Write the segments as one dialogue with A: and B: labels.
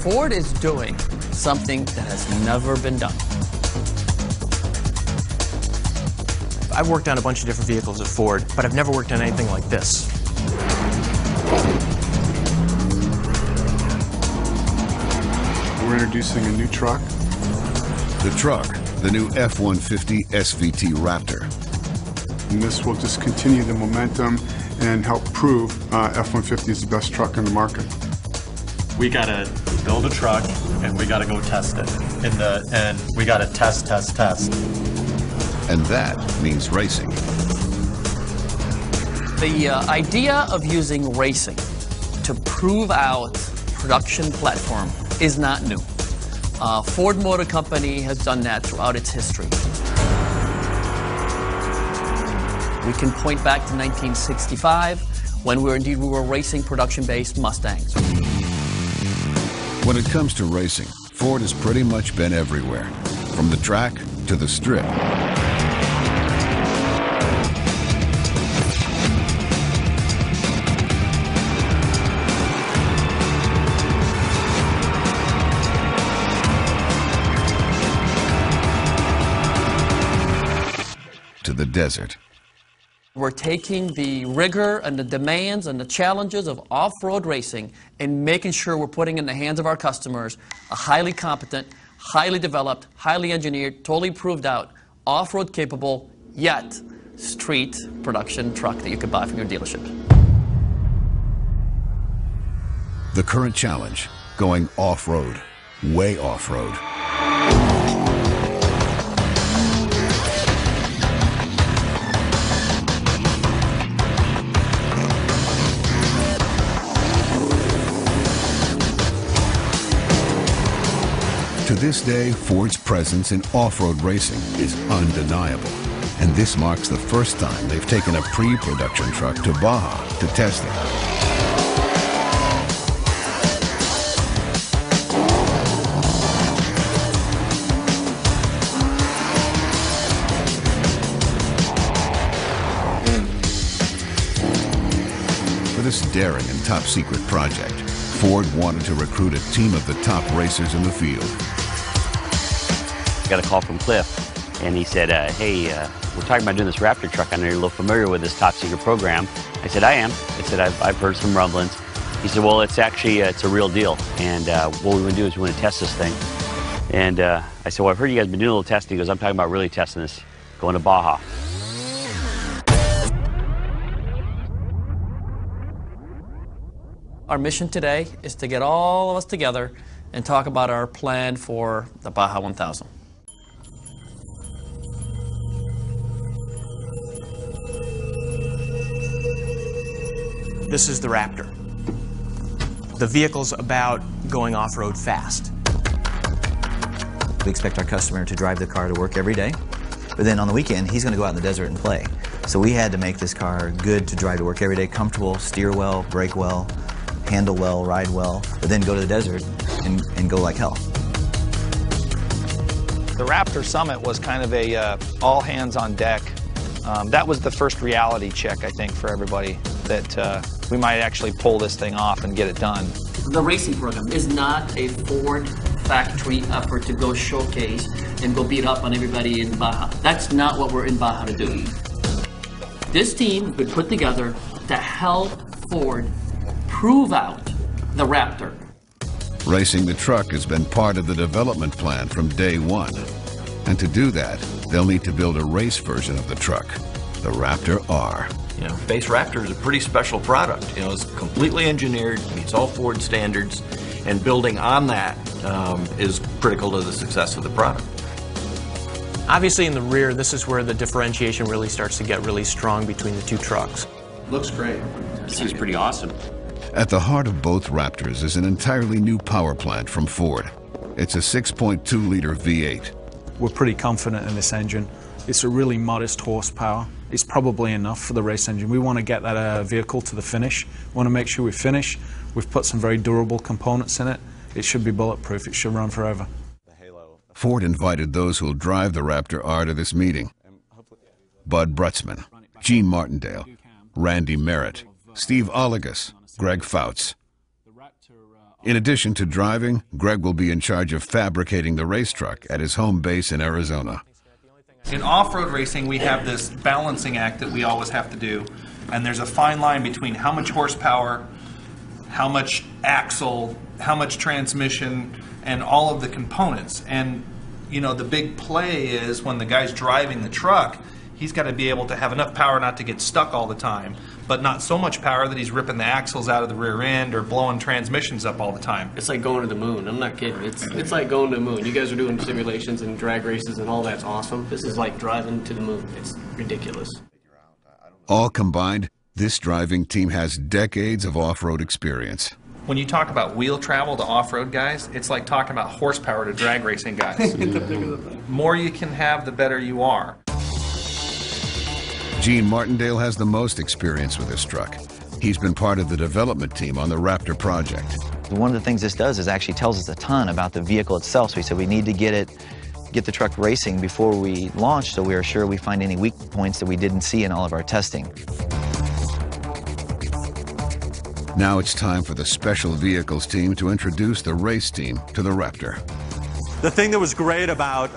A: Ford is doing something that has never been done.
B: I've worked on a bunch of different vehicles at Ford, but I've never worked on anything like this.
C: We're introducing a new truck.
D: The truck, the new F-150 SVT Raptor.
C: And this will just continue the momentum and help prove F-150 is the best truck in the market.
E: We gotta build a truck and we gotta go test it. And we gotta test.
D: And that means racing.
A: The idea of using racing to prove out production platform is not new. Ford Motor Company has done that throughout its history. We can point back to 1965 when we were racing production-based Mustangs.
D: When it comes to racing, Ford has pretty much been everywhere, from the track to the strip. To the desert.
A: We're taking the rigor and the demands and the challenges of off-road racing and making sure we're putting in the hands of our customers a highly competent, highly developed, highly engineered, totally proved out, off-road capable, yet street production truck that you could buy from your dealership.
D: The current challenge, going off-road, way off-road. To this day, Ford's presence in off-road racing is undeniable. And this marks the first time they've taken a pre-production truck to Baja to test it. For this daring and top-secret project, Ford wanted to recruit a team of the top racers in the field.
F: I got a call from Cliff, and he said, hey, we're talking about doing this Raptor truck. I know you're a little familiar with this top secret program. I said, I am. I said, I've heard some rumblings. He said, well, it's actually, it's a real deal. And what we want to do is we want to test this thing. And I said, well, I've heard you guys been doing a little testing. He goes, I'm talking about really testing this, going to Baja.
A: Our mission today is to get all of us together and talk about our plan for the Baja 1000.
B: This is the Raptor. The vehicle's about going off-road fast.
G: We expect our customer to drive the car to work every day, but then on the weekend, he's going to go out in the desert and play. So we had to make this car good to drive to work every day, comfortable, steer well, brake well, handle well, ride well, but then go to the desert and go like hell.
H: The Raptor Summit was kind of a all hands on deck. That was the first reality check, I think, for everybody, that we might actually pull this thing off and get it done.
A: The racing program is not a Ford factory effort to go showcase and go beat up on everybody in Baja. That's not what we're in Baja to do. This team has been put together to help Ford prove out the Raptor.
D: Racing the truck has been part of the development plan from day one. And to do that, they'll need to build a race version of the truck, the Raptor R.
I: You know, base Raptor is a pretty special product. You know, it's completely engineered, meets all Ford standards, and building on that is critical to the success of the product.
B: Obviously in the rear, this is where the differentiation really starts to get really strong between the two trucks.
E: Looks great.
F: This thing's pretty awesome.
D: At the heart of both Raptors is an entirely new power plant from Ford. It's a 6.2-liter V8.
J: We're pretty confident in this engine. It's a really modest horsepower. It's probably enough for the race engine. We want to get that vehicle to the finish. We want to make sure we finish. We've put some very durable components in it. It should be bulletproof. It should run forever.
D: Ford invited those who'll drive the Raptor R to this meeting. Bud Brutzman, Gene Martindale, Randy Merritt, Steve Oligas, Greg Fouts. In addition to driving, Greg will be in charge of fabricating the race truck at his home base in Arizona.
H: In off-road racing, we have this balancing act that we always have to do, and there's a fine line between how much horsepower, how much axle, how much transmission, and all of the components. And, you know, the big play is when the guy's driving the truck, he's got to be able to have enough power not to get stuck all the time, but not so much power that he's ripping the axles out of the rear end or blowing transmissions up all the time.
K: It's like going to the moon. I'm not kidding. It's like going to the moon. You guys are doing simulations and drag races and all that's awesome. This is like driving to the moon. It's ridiculous.
D: All combined, this driving team has decades of off-road experience.
H: When you talk about wheel travel to off-road guys, it's like talking about horsepower to drag racing guys. The more you can have, the better you are.
D: Gene Martindale has the most experience with this truck. He's been part of the development team on the Raptor project.
G: One of the things this does is actually tells us a ton about the vehicle itself. So we said we need to get the truck racing before we launch, so we are sure we find any weak points that we didn't see in all of our testing.
D: Now it's time for the special vehicles team to introduce the race team to the Raptor.
E: The thing that was great about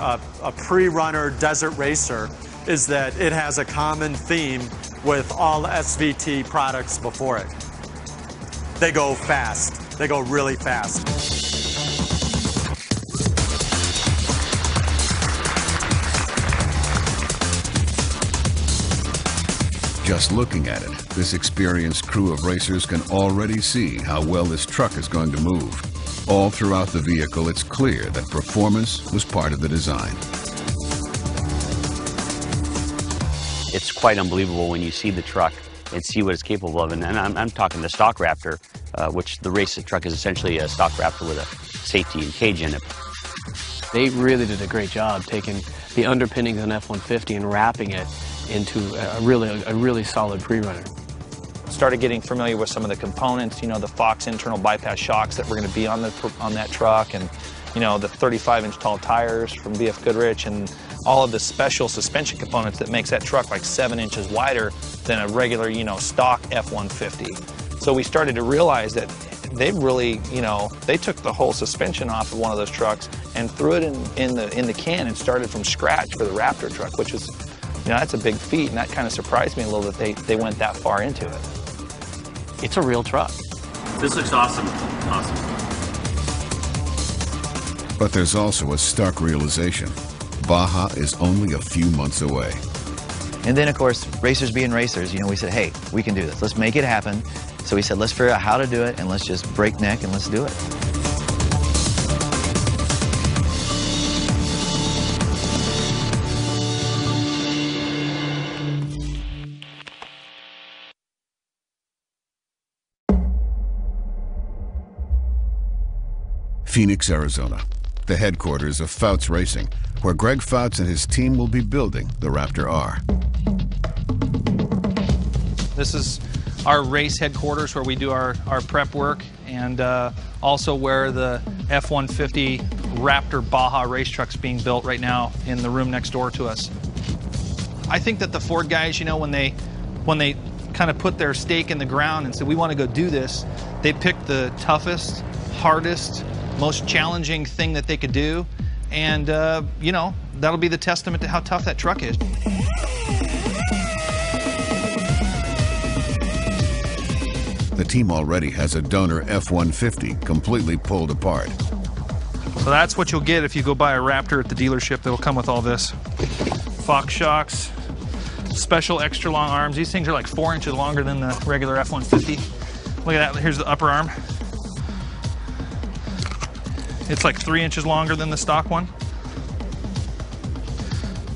E: a pre-runner desert racer is that it has a common theme with all SVT products before it. They go fast. They go really fast.
D: Just looking at it, this experienced crew of racers can already see how well this truck is going to move. All throughout the vehicle, it's clear that performance was part of the design.
F: It's quite unbelievable when you see the truck and see what it's capable of. And I'm talking the stock Raptor, which the race truck is essentially a stock Raptor with a safety and cage in it.
K: They really did a great job taking the underpinnings of an F-150 and wrapping it into a really solid pre-runner.
H: Started getting familiar with some of the components, you know, the Fox internal bypass shocks that were going to be on that truck, and, you know, the 35-inch tall tires from BF Goodrich, and all of the special suspension components that makes that truck like 7 inches wider than a regular, you know, stock F-150. So we started to realize that they really, you know, they took the whole suspension off of one of those trucks and threw it in the can and started from scratch for the Raptor truck, which was, you know, that's a big feat, and that kind of surprised me a little that they went that far into it.
K: It's a real truck.
E: This looks awesome. Awesome.
D: But there's also a stark realization. Baja is only a few months away.
G: And then, of course, racers being racers, you know, we said, hey, we can do this. Let's make it happen. So we said, let's figure out how to do it, and let's just break neck and let's do it.
D: Phoenix, Arizona, the headquarters of Fouts Racing, where Greg Fouts and his team will be building the Raptor R.
H: This is our race headquarters where we do our prep work, and also where the F-150 Raptor Baja race truck's being built right now in the room next door to us. I think that the Ford guys, you know, when they kind of put their stake in the ground and said, we want to go do this, they picked the toughest, hardest, most challenging thing that they could do, and you know, that'll be the testament to how tough that truck is.
D: The team already has a donor F-150 completely pulled apart.
H: So that's what you'll get if you go buy a Raptor at the dealership. That'll come with all this. Fox shocks, special extra long arms. These things are like 4 inches longer than the regular F-150. Look at that, here's the upper arm. It's like 3 inches longer than the stock one.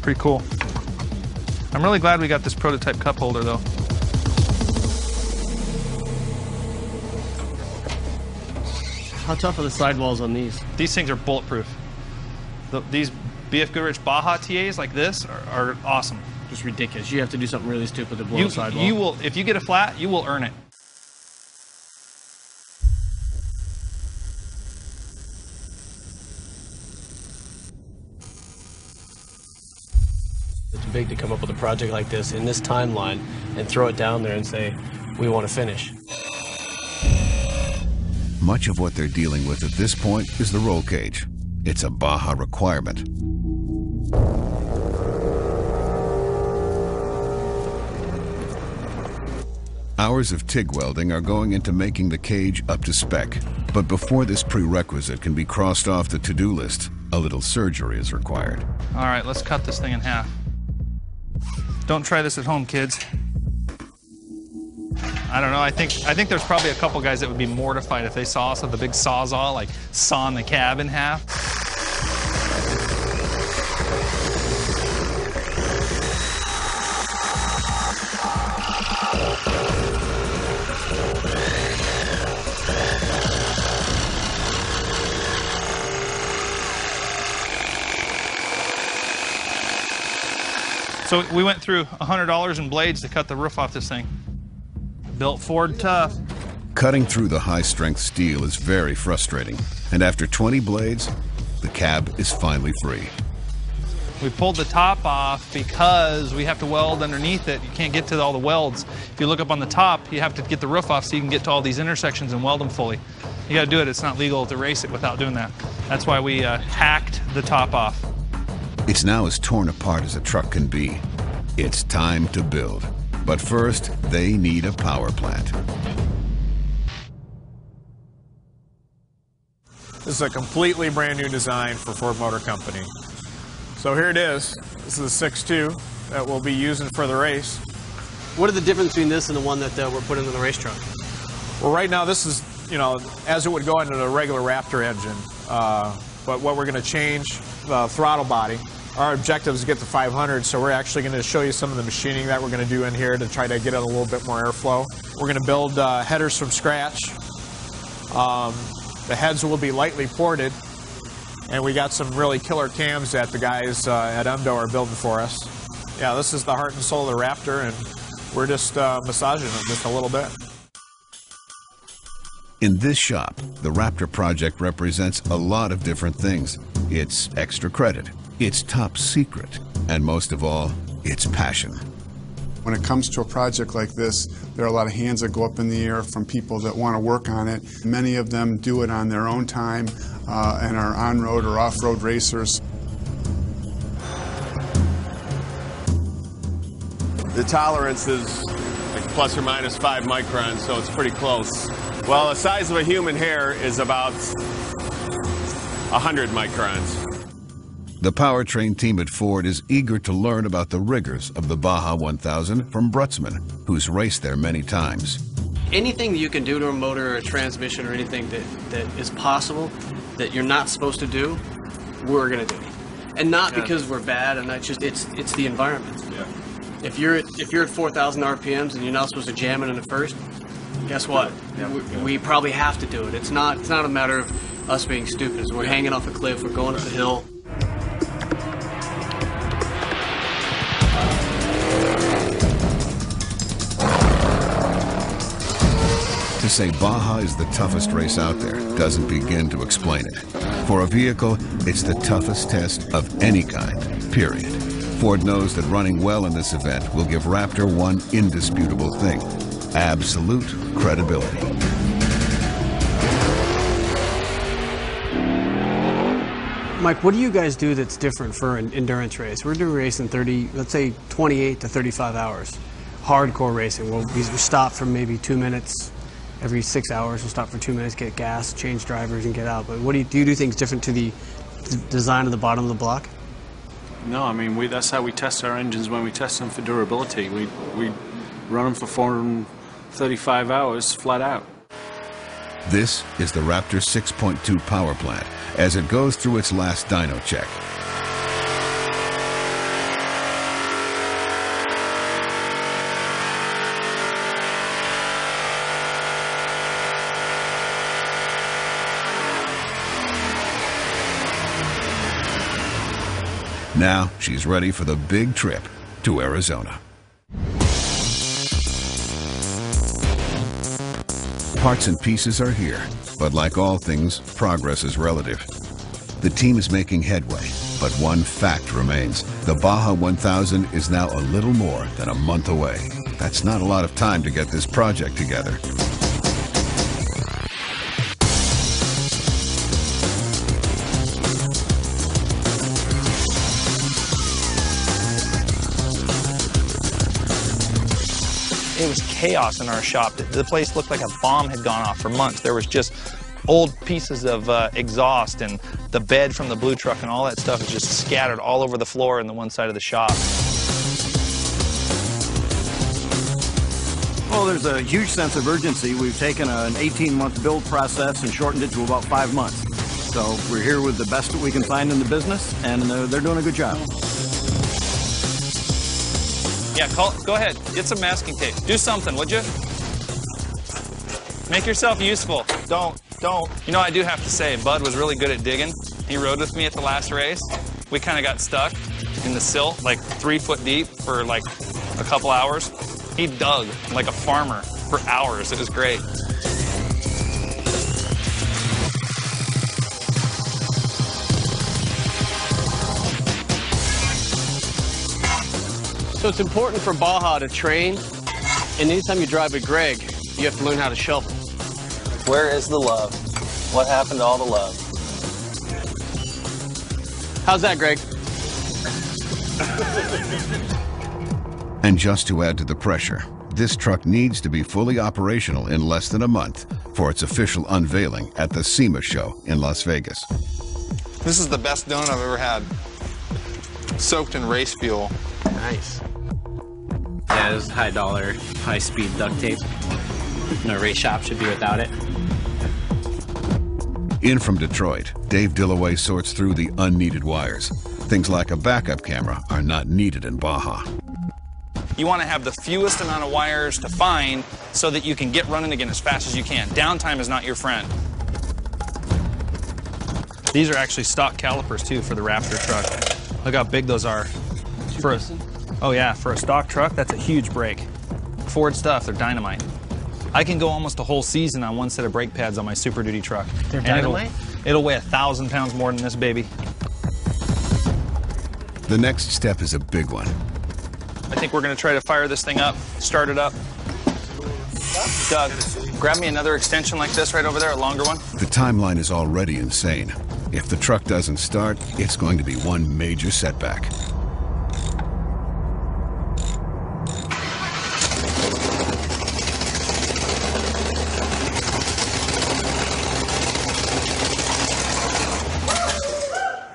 H: Pretty cool. I'm really glad we got this prototype cup holder though.
K: How tough are the sidewalls on these?
H: These things are bulletproof. These BF Goodrich Baja TAs like this are awesome.
K: Just ridiculous. You have to do something really stupid to blow a sidewall.
H: You will, if you get a flat, you will earn it.
K: It's big to come up with a project like this in this timeline and throw it down there and say, we want to finish.
D: Much of what they're dealing with at this point is the roll cage. It's a Baja requirement. Hours of TIG welding are going into making the cage up to spec. But before this prerequisite can be crossed off the to-do list, a little surgery is required.
H: All right, let's cut this thing in half. Don't try this at home, kids. I don't know, I think there's probably a couple guys that would be mortified if they saw us with a big sawzall, like sawing the cab in half. So we went through $100 in blades to cut the roof off this thing. Built Ford tough.
D: Cutting through the high-strength steel is very frustrating, and after 20 blades, the cab is finally free.
H: We pulled the top off because we have to weld underneath it. You can't get to all the welds. If you look up on the top, you have to get the roof off so you can get to all these intersections and weld them fully. You got to do it. It's not legal to race it without doing that. That's why we hacked the top off.
D: It's now as torn apart as a truck can be. It's time to build. But first, they need a power plant.
L: This is a completely brand new design for Ford Motor Company. So here it is. This is a 6.2 that we'll be using for the race.
K: What are the difference between this and the one that we're putting in the race truck?
L: Well, right now this is, you know, as it would go into the regular Raptor engine. But what we're going to change, the throttle body. Our objective is to get to 500, so we're actually going to show you some of the machining that we're going to do in here to try to get it a little bit more airflow. We're going to build headers from scratch. The heads will be lightly ported, and we got some really killer cams that the guys at UMDO are building for us. Yeah, this is the heart and soul of the Raptor, and we're just massaging it just a little bit.
D: In this shop, the Raptor project represents a lot of different things. It's extra credit, it's top secret, and most of all, it's passion.
C: When it comes to a project like this, there are a lot of hands that go up in the air from people that want to work on it. Many of them do it on their own time and are on-road or off-road racers.
M: The tolerance is like plus or minus 5 microns, so it's pretty close. Well, the size of a human hair is about 100 microns.
D: The powertrain team at Ford is eager to learn about the rigors of the Baja 1000 from Brutzman, who's raced there many times.
K: Anything that you can do to a motor or a transmission or anything that is possible that you're not supposed to do, we're going to do. And not because we're bad, and not just it's the environment.
M: Yeah.
K: If you're at 4,000 RPMs and you're not supposed to jam it in the first, guess what? We probably have to do it. It's not a matter of us being stupid. We're hanging off a cliff, we're going up a hill.
D: To say Baja is the toughest race out there doesn't begin to explain it. For a vehicle, it's the toughest test of any kind, period. Ford knows that running well in this event will give Raptor one indisputable thing: absolute credibility.
K: Mike, what do you guys do that's different for an endurance race? We're doing a race in let's say 28 to 35 hours. Hardcore racing. We stop for maybe 2 minutes. Every 6 hours, we'll stop for 2 minutes, get gas, change drivers, and get out. But what do you do things different to the design of the bottom of the block?
J: No, I mean, that's how we test our engines when we test them for durability. We run them for 435 hours flat out.
D: This is the Raptor 6.2 power plant as it goes through its last dyno check. Now she's ready for the big trip to Arizona. Parts and pieces are here, but like all things, progress is relative. The team is making headway, but one fact remains. The Baja 1000 is now a little more than a month away. That's not a lot of time to get this project together.
H: It was chaos in our shop. The place looked like a bomb had gone off for months. There was just old pieces of exhaust, and the bed from the blue truck and all that stuff is just scattered all over the floor in the one side of the shop.
N: Well, there's a huge sense of urgency. We've taken an 18-month build process and shortened it to about 5 months. So we're here with the best that we can find in the business, and they're doing a good job.
H: Yeah, go ahead. Get some masking tape. Do something, would you? Make yourself useful. Don't. You know, I do have to say, Bud was really good at digging. He rode with me at the last race. We kind of got stuck in the silt, like 3 foot deep for like a couple hours. He dug like a farmer for hours. It was great.
O: So it's important for Baja to train, and anytime you drive with Greg, you have to learn how to shovel.
H: Where is the love? What happened to all the love?
O: How's that, Greg?
D: And just to add to the pressure, this truck needs to be fully operational in less than a month for its official unveiling at the SEMA show in Las Vegas.
P: This is the best donut I've ever had. Soaked in race fuel.
O: Nice.
Q: Yeah, this is high dollar, high speed duct tape. No race shop should be without it.
D: In from Detroit, Dave Dillaway sorts through the unneeded wires. Things like a backup camera are not needed in Baja.
H: You want to have the fewest amount of wires to find so that you can get running again as fast as you can. Downtime is not your friend. These are actually stock calipers, too, for the Raptor truck. Look how big those are. Oh, yeah, for a stock truck, that's a huge brake. Ford stuff, they're dynamite. I can go almost a whole season on one set of brake pads on my Super Duty truck.
Q: They're dynamite?
H: It'll weigh 1,000 pounds more than this baby.
D: The next step is a big one.
H: I think we're going to try to fire this thing up, start it up. Doug, grab me another extension like this right over there, a longer one.
D: The timeline is already insane. If the truck doesn't start, it's going to be one major setback.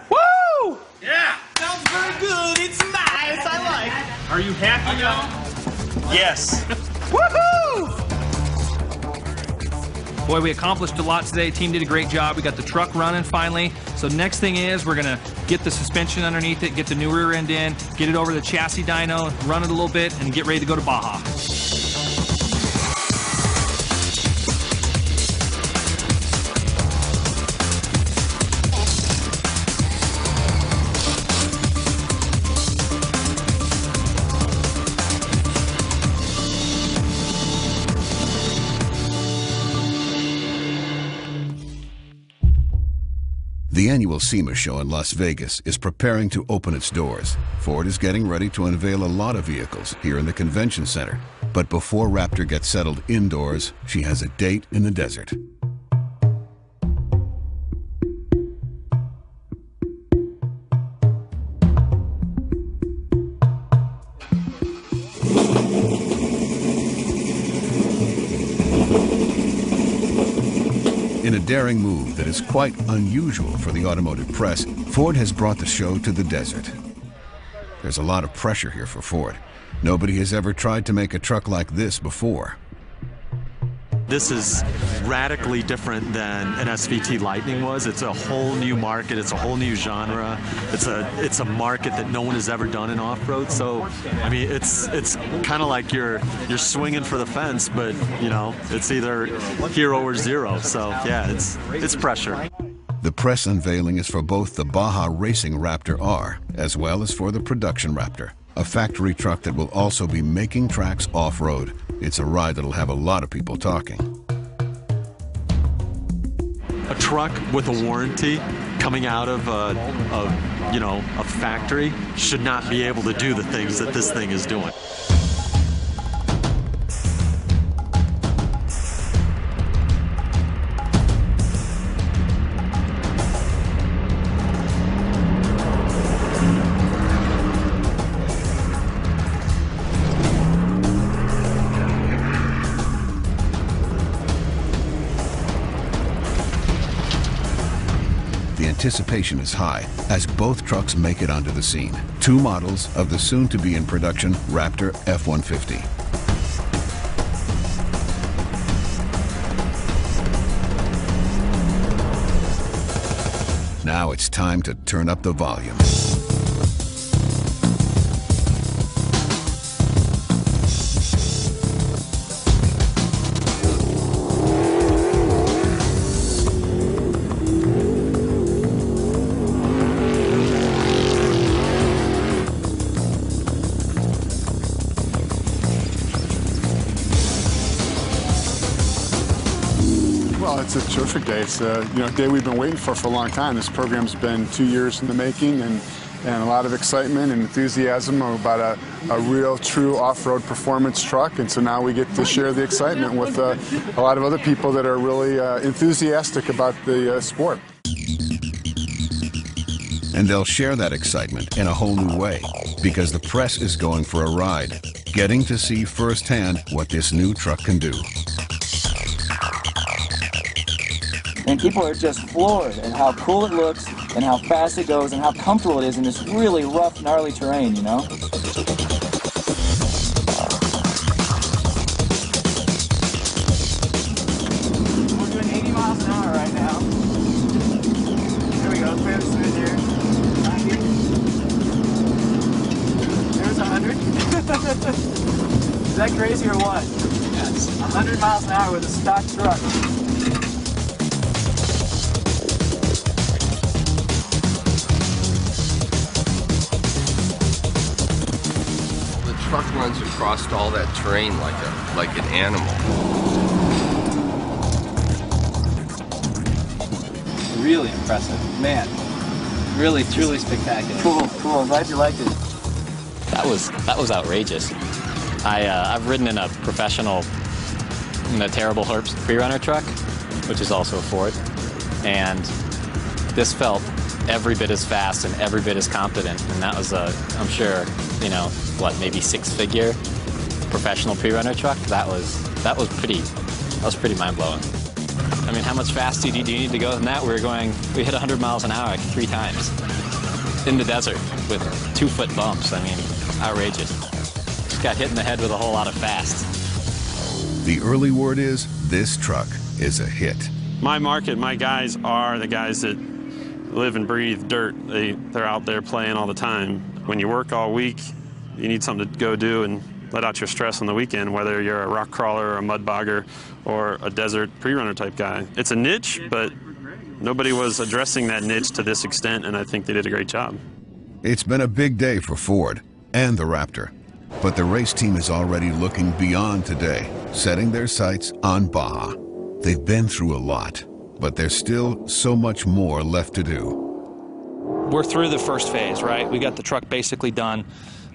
H: Woo!
Q: Yeah! Sounds very good. It's nice. I like it.
H: Are you happy now? Yes. Woohoo! Boy, we accomplished a lot today. Team did a great job. We got the truck running finally. So next thing is we're gonna get the suspension underneath it, get the new rear end in, get it over the chassis dyno, run it a little bit, and get ready to go to Baja.
D: The annual SEMA show in Las Vegas is preparing to open its doors. Ford is getting ready to unveil a lot of vehicles here in the convention center. But before Raptor gets settled indoors, she has a date in the desert. In a daring move that is quite unusual for the automotive press, Ford has brought the show to the desert. There's a lot of pressure here for Ford. Nobody has ever tried to make a truck like this before.
E: This is radically different than an SVT Lightning was. It's a whole new market. It's a whole new genre. It's a market that no one has ever done in off-road. So, I mean, it's kind of like you're swinging for the fence, but you know, it's either hero or zero. So, yeah, it's pressure.
D: The press unveiling is for both the Baja Racing Raptor R as well as for the production Raptor, a factory truck that will also be making tracks off-road. It's a ride that'll have a lot of people talking.
E: A truck with a warranty coming out of a factory should not be able to do the things that this thing is doing.
D: The anticipation is high as both trucks make it onto the scene. Two models of the soon-to-be-in-production Raptor F-150. Now it's time to turn up the volume.
C: Well, it's a terrific day. It's a day we've been waiting for a long time. This program's been 2 years in the making, and a lot of excitement and enthusiasm about a real, true off-road performance truck. And so now we get to share the excitement with a lot of other people that are really enthusiastic about the sport.
D: And they'll share that excitement in a whole new way, because the press is going for a ride, getting to see firsthand what this new truck can do.
R: And people are just floored at how cool it looks and how fast it goes and how comfortable it is in this really rough, gnarly terrain, you know? We're doing 80 miles an hour right now. There we go, fair smooth here. 90. There's 100. Is that crazy or what? Yes. 100 miles an hour with a stock truck.
S: The truck runs across all that terrain like an animal.
R: Really impressive, man. Really, truly spectacular. Cool. I'm glad you liked it.
T: That was outrageous. I've ridden in a professional, in a terrible Herbst pre-runner truck, which is also a Ford, and this felt every bit as fast and every bit as competent, and that was I'm sure, maybe six-figure professional pre-runner truck. That was pretty mind-blowing. I mean, how much faster do you need to go than that? We hit 100 miles an hour 3 times in the desert with 2-foot bumps. I mean, outrageous. Just got hit in the head with a whole lot of fast.
D: The early word is this truck is a hit.
U: My market, my guys are the guys that live and breathe dirt. They're out there playing all the time. When you work all week, you need something to go do and let out your stress on the weekend, whether you're a rock crawler or a mud bogger or a desert pre-runner type guy. It's a niche, but nobody was addressing that niche to this extent, and I think they did a great job.
D: It's been a big day for Ford and the Raptor, but the race team is already looking beyond today, setting their sights on Baja. They've been through a lot, but there's still so much more left to do.
H: We're through the first phase, right? We got the truck basically done.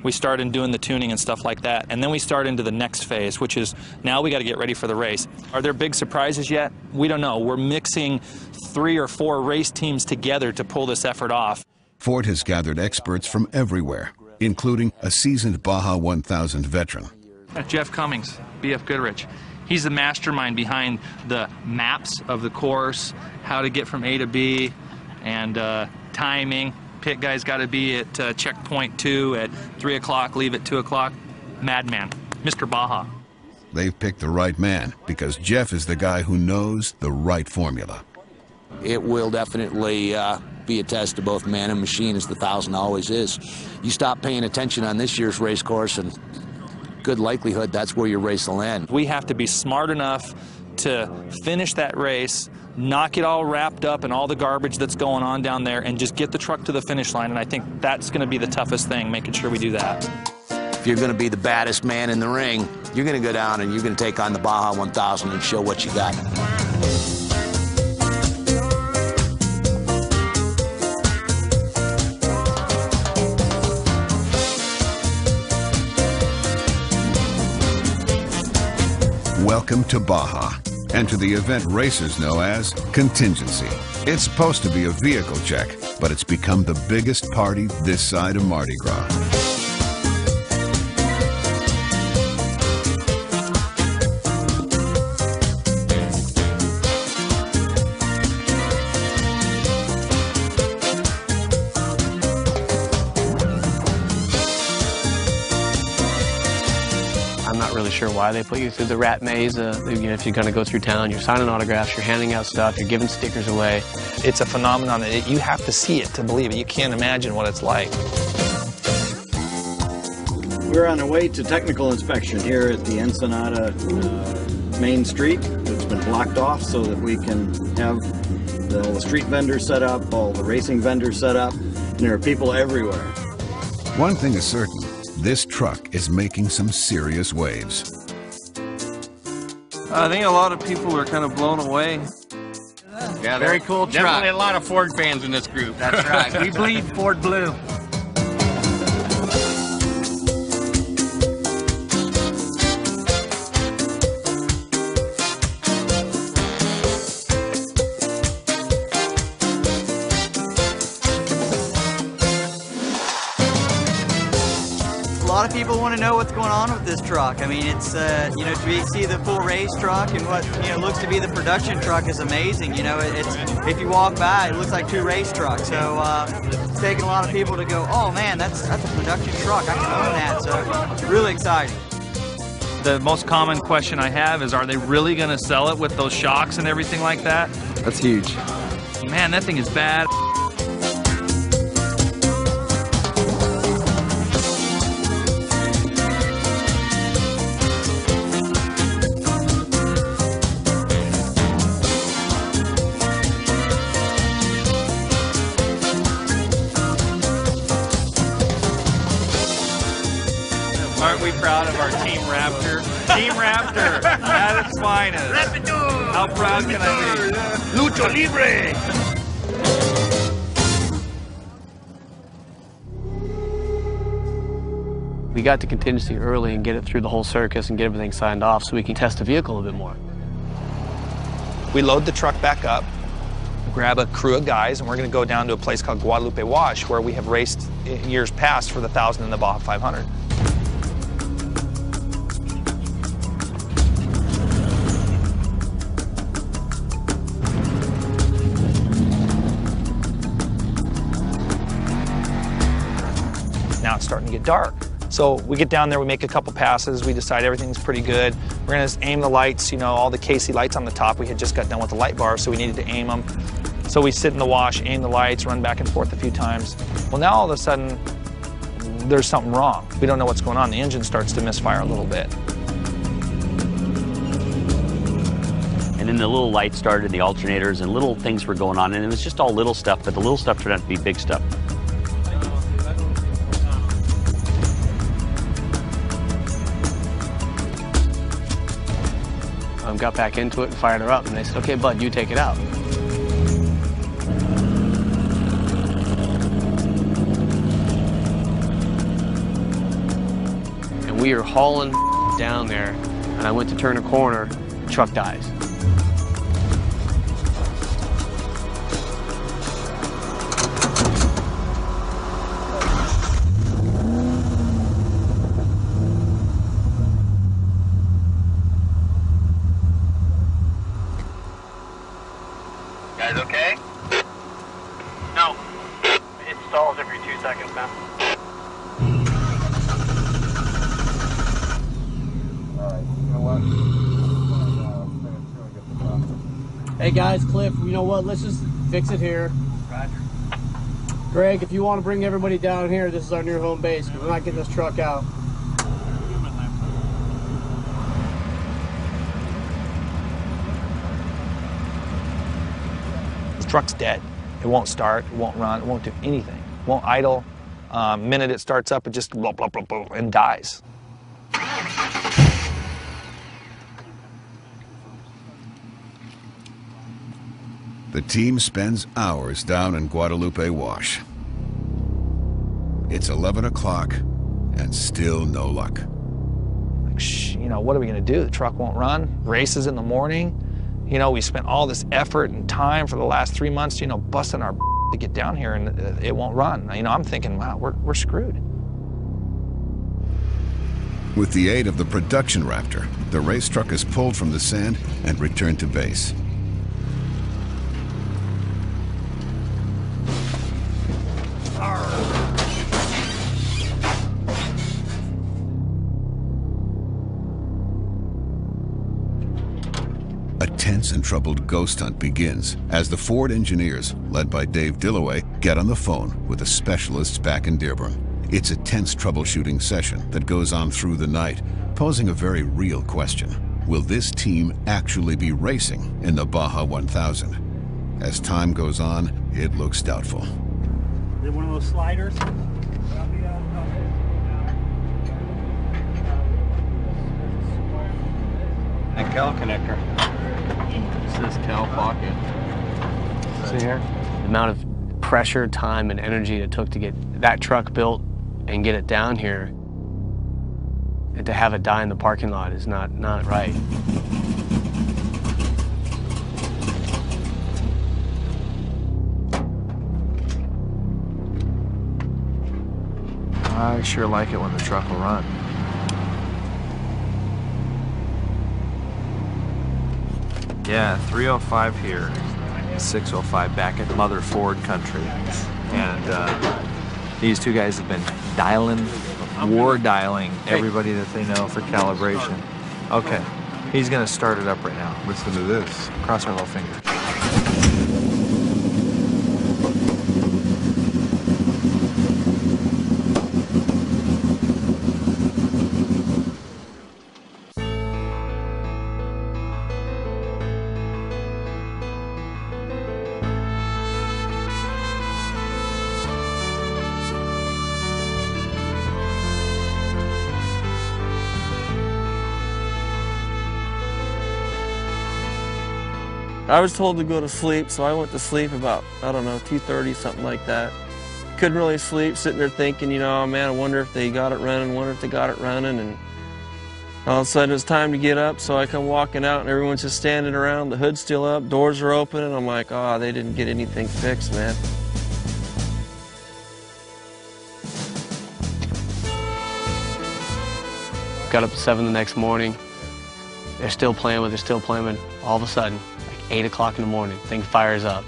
H: We started doing the tuning and stuff like that, and then we start into the next phase, which is now we got to get ready for the race. Are there big surprises yet? We don't know. We're mixing 3 or 4 race teams together to pull this effort off.
D: Ford has gathered experts from everywhere, including a seasoned Baja 1000 veteran.
H: Jeff Cummings, BF Goodrich. He's the mastermind behind the maps of the course, how to get from A to B, and timing. Pit guy's got to be at checkpoint 2 at 3 o'clock, leave at 2 o'clock. Madman, Mr. Baja.
D: They've picked the right man because Jeff is the guy who knows the right formula.
V: It will definitely be a test of both man and machine, as the 1000 always is. You stop paying attention on this year's race course, and good likelihood that's where your race will end.
H: We have to be smart enough to finish that race, knock it all wrapped up and all the garbage that's going on down there, and just get the truck to the finish line. And I think that's going to be the toughest thing, making sure we do that.
V: If you're going to be the baddest man in the ring, you're going to go down and you're going to take on the Baja 1000 and show what you got.
D: Welcome to Baja, and to the event racers know as contingency. It's supposed to be a vehicle check, but it's become the biggest party this side of Mardi Gras.
O: really sure why they put you through the rat maze. You know, if you're going to go through town, you're signing autographs, you're handing out stuff, you're giving stickers away.
H: It's a phenomenon that you have to see it to believe it. You can't imagine what it's like.
N: We're on our way to technical inspection here at the Ensenada Main Street. It's been blocked off so that we can have all the street vendors set up, all the racing vendors set up, and there are people everywhere.
D: One thing is certain, this truck is making some serious waves.
A: I think a lot of people are kind of blown away.
I: Yeah,
A: very cool truck.
I: Definitely a lot of Ford fans in this group.
A: That's right. We bleed Ford blue.
W: A lot of people want to know what's going on with this truck. I mean, it's, you know, to see the full race truck and what, you know, looks to be the production truck is amazing. You know, it's, if you walk by, it looks like 2 race trucks. So it's taking a lot of people to go, oh man, that's a production truck. I can own that. So it's really exciting.
H: The most common question I have is, are they really going to sell it with those shocks and everything like that?
A: That's huge.
H: Man, that thing is bad. Aren't we proud of our Team Raptor? Team Raptor at its finest. Raptor! How proud can I be?
I: Lucha Libre!
O: We got to contingency early and get it through the whole circus and get everything signed off so we can test the vehicle a bit more.
H: We load the truck back up, grab a crew of guys, and we're going to go down to a place called Guadalupe Wash, where we have raced years past for the 1000 and the Baja 500. Now it's starting to get dark. So we get down there, we make a couple passes, we decide everything's pretty good. We're gonna aim the lights, you know, all the KC lights on the top. We had just got done with the light bar, so we needed to aim them. So we sit in the wash, aim the lights, run back and forth a few times. Well, now all of a sudden, there's something wrong. We don't know what's going on. The engine starts to misfire a little bit.
F: And then the little lights started, the alternators, and little things were going on. And it was just all little stuff, but the little stuff turned out to be big stuff.
O: Got back into it and fired her up, and they said, okay, bud, you take it out. And we are hauling down there, and I went to turn a corner, the truck dies.
I: Guys okay?
O: No. It stalls every 2 seconds now.
K: Hey guys, Cliff, you know what? Let's just fix it here.
O: Roger.
K: Greg, if you want to bring everybody down here, this is our new home base. We're not getting this truck out.
H: Truck's dead. It won't start, it won't run, it won't do anything. It won't idle. Minute it starts up, it just blah, blah, blah, blah, and dies.
D: The team spends hours down in Guadalupe Wash. It's 11 o'clock and still no luck.
H: Like, you know, what are we gonna do? The truck won't run, races in the morning. You know, we spent all this effort and time for the last 3 months, you know, busting our to get down here, and it won't run. You know, I'm thinking, wow, we're screwed.
D: With the aid of the production Raptor, the race truck is pulled from the sand and returned to base. untroubled ghost hunt begins as the Ford engineers, led by Dave Dillaway, get on the phone with the specialists back in Dearborn. It's a tense troubleshooting session that goes on through the night, posing a very real question. Will this team actually be racing in the Baja 1000? As time goes on, it looks doubtful.
B: Is it one of those sliders?
G: A cowl connector. It says cowl pocket.
O: See here? The amount of pressure, time, and energy it took to get that truck built and get it down here, and to have it die in the parking lot is not right.
G: I sure like it when the truck will run. Yeah, 305 here, 605 back at Mother Ford country. And these two guys have been war dialing everybody that they know for calibration. Okay, he's gonna start it up right now. Listen to this. Cross our little finger.
A: I was told to go to sleep, so I went to sleep about, I don't know, 2:30, something like that. Couldn't really sleep, sitting there thinking, you know, oh man, I wonder if they got it running, and all of a sudden it was time to get up, so I come walking out and everyone's just standing around, the hood's still up, doors are open, and I'm like, oh, they didn't get anything fixed, man.
O: Got up at 7 the next morning. They're still playing with it. All of a sudden, 8 o'clock in the morning, thing fires up.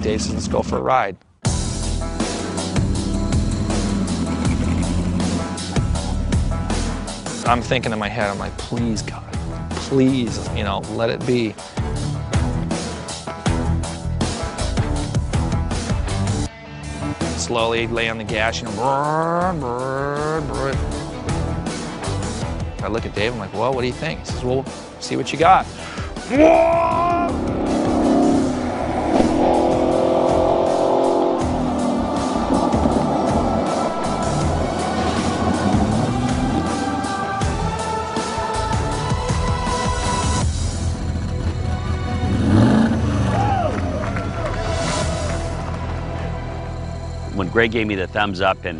H: Dave says, let's go for a ride. I'm thinking in my head, I'm like, please, God, please, you know, let it be. Slowly lay on the gas, you know, brrr, brrr, brrr. I look at Dave, I'm like, well, what do you think? He says, well, see what you got.
F: When Greg gave me the thumbs up, and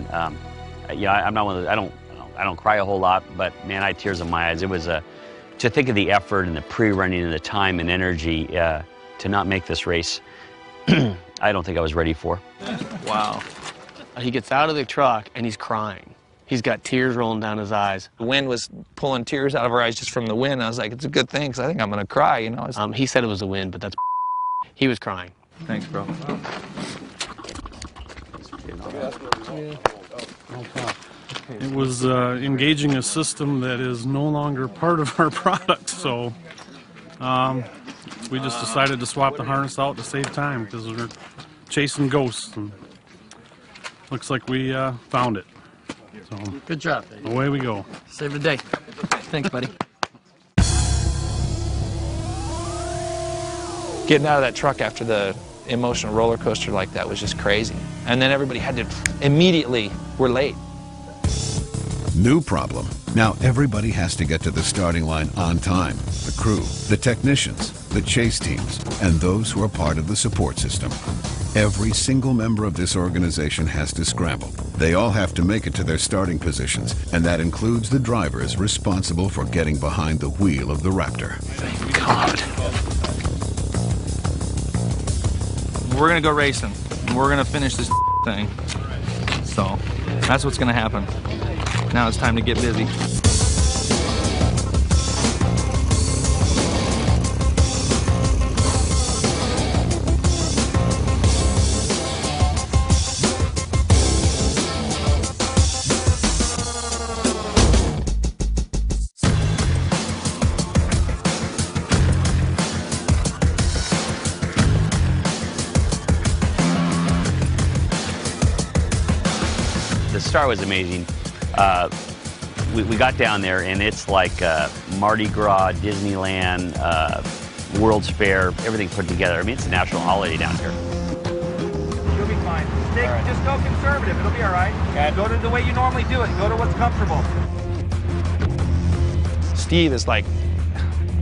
F: you know, I'm not one of those, I don't cry a whole lot, but man, I had tears in my eyes. It was to think of the effort and the pre-running and the time and energy to not make this race. I don't think I was ready for.
O: Wow. He gets out of the truck and he's crying. He's got tears rolling down his eyes.
H: The wind was pulling tears out of our eyes just from the wind. I was like, it's a good thing, because I think I'm going to cry, you know.
O: He said it was the wind, but that's he was crying.
G: Thanks, bro.
L: It was engaging a system that is no longer part of our product, so we just decided to swap the harness out to save time because we're chasing ghosts. And looks like we found it. So
B: good job, Dave.
L: Away we go.
B: Save the day. Thanks, buddy.
H: Getting out of that truck after the emotional roller coaster like that was just crazy. And then everybody had to immediately, we're late.
D: New problem. Now everybody has to get to the starting line on time. The crew, the technicians, the chase teams, and those who are part of the support system. Every single member of this organization has to scramble. They all have to make it to their starting positions, and that includes the drivers responsible for getting behind the wheel of the Raptor.
H: Thank God. We're gonna go racing. We're gonna finish this thing. So, that's what's gonna happen. Now it's time to get busy.
F: The start was amazing. We got down there and it's like Mardi Gras, Disneyland, World's Fair, everything put together. I mean, it's a national holiday down here.
J: You'll be fine. Just go conservative. It'll be all right. Go to the way you normally do it. Go to what's comfortable.
H: Steve is like,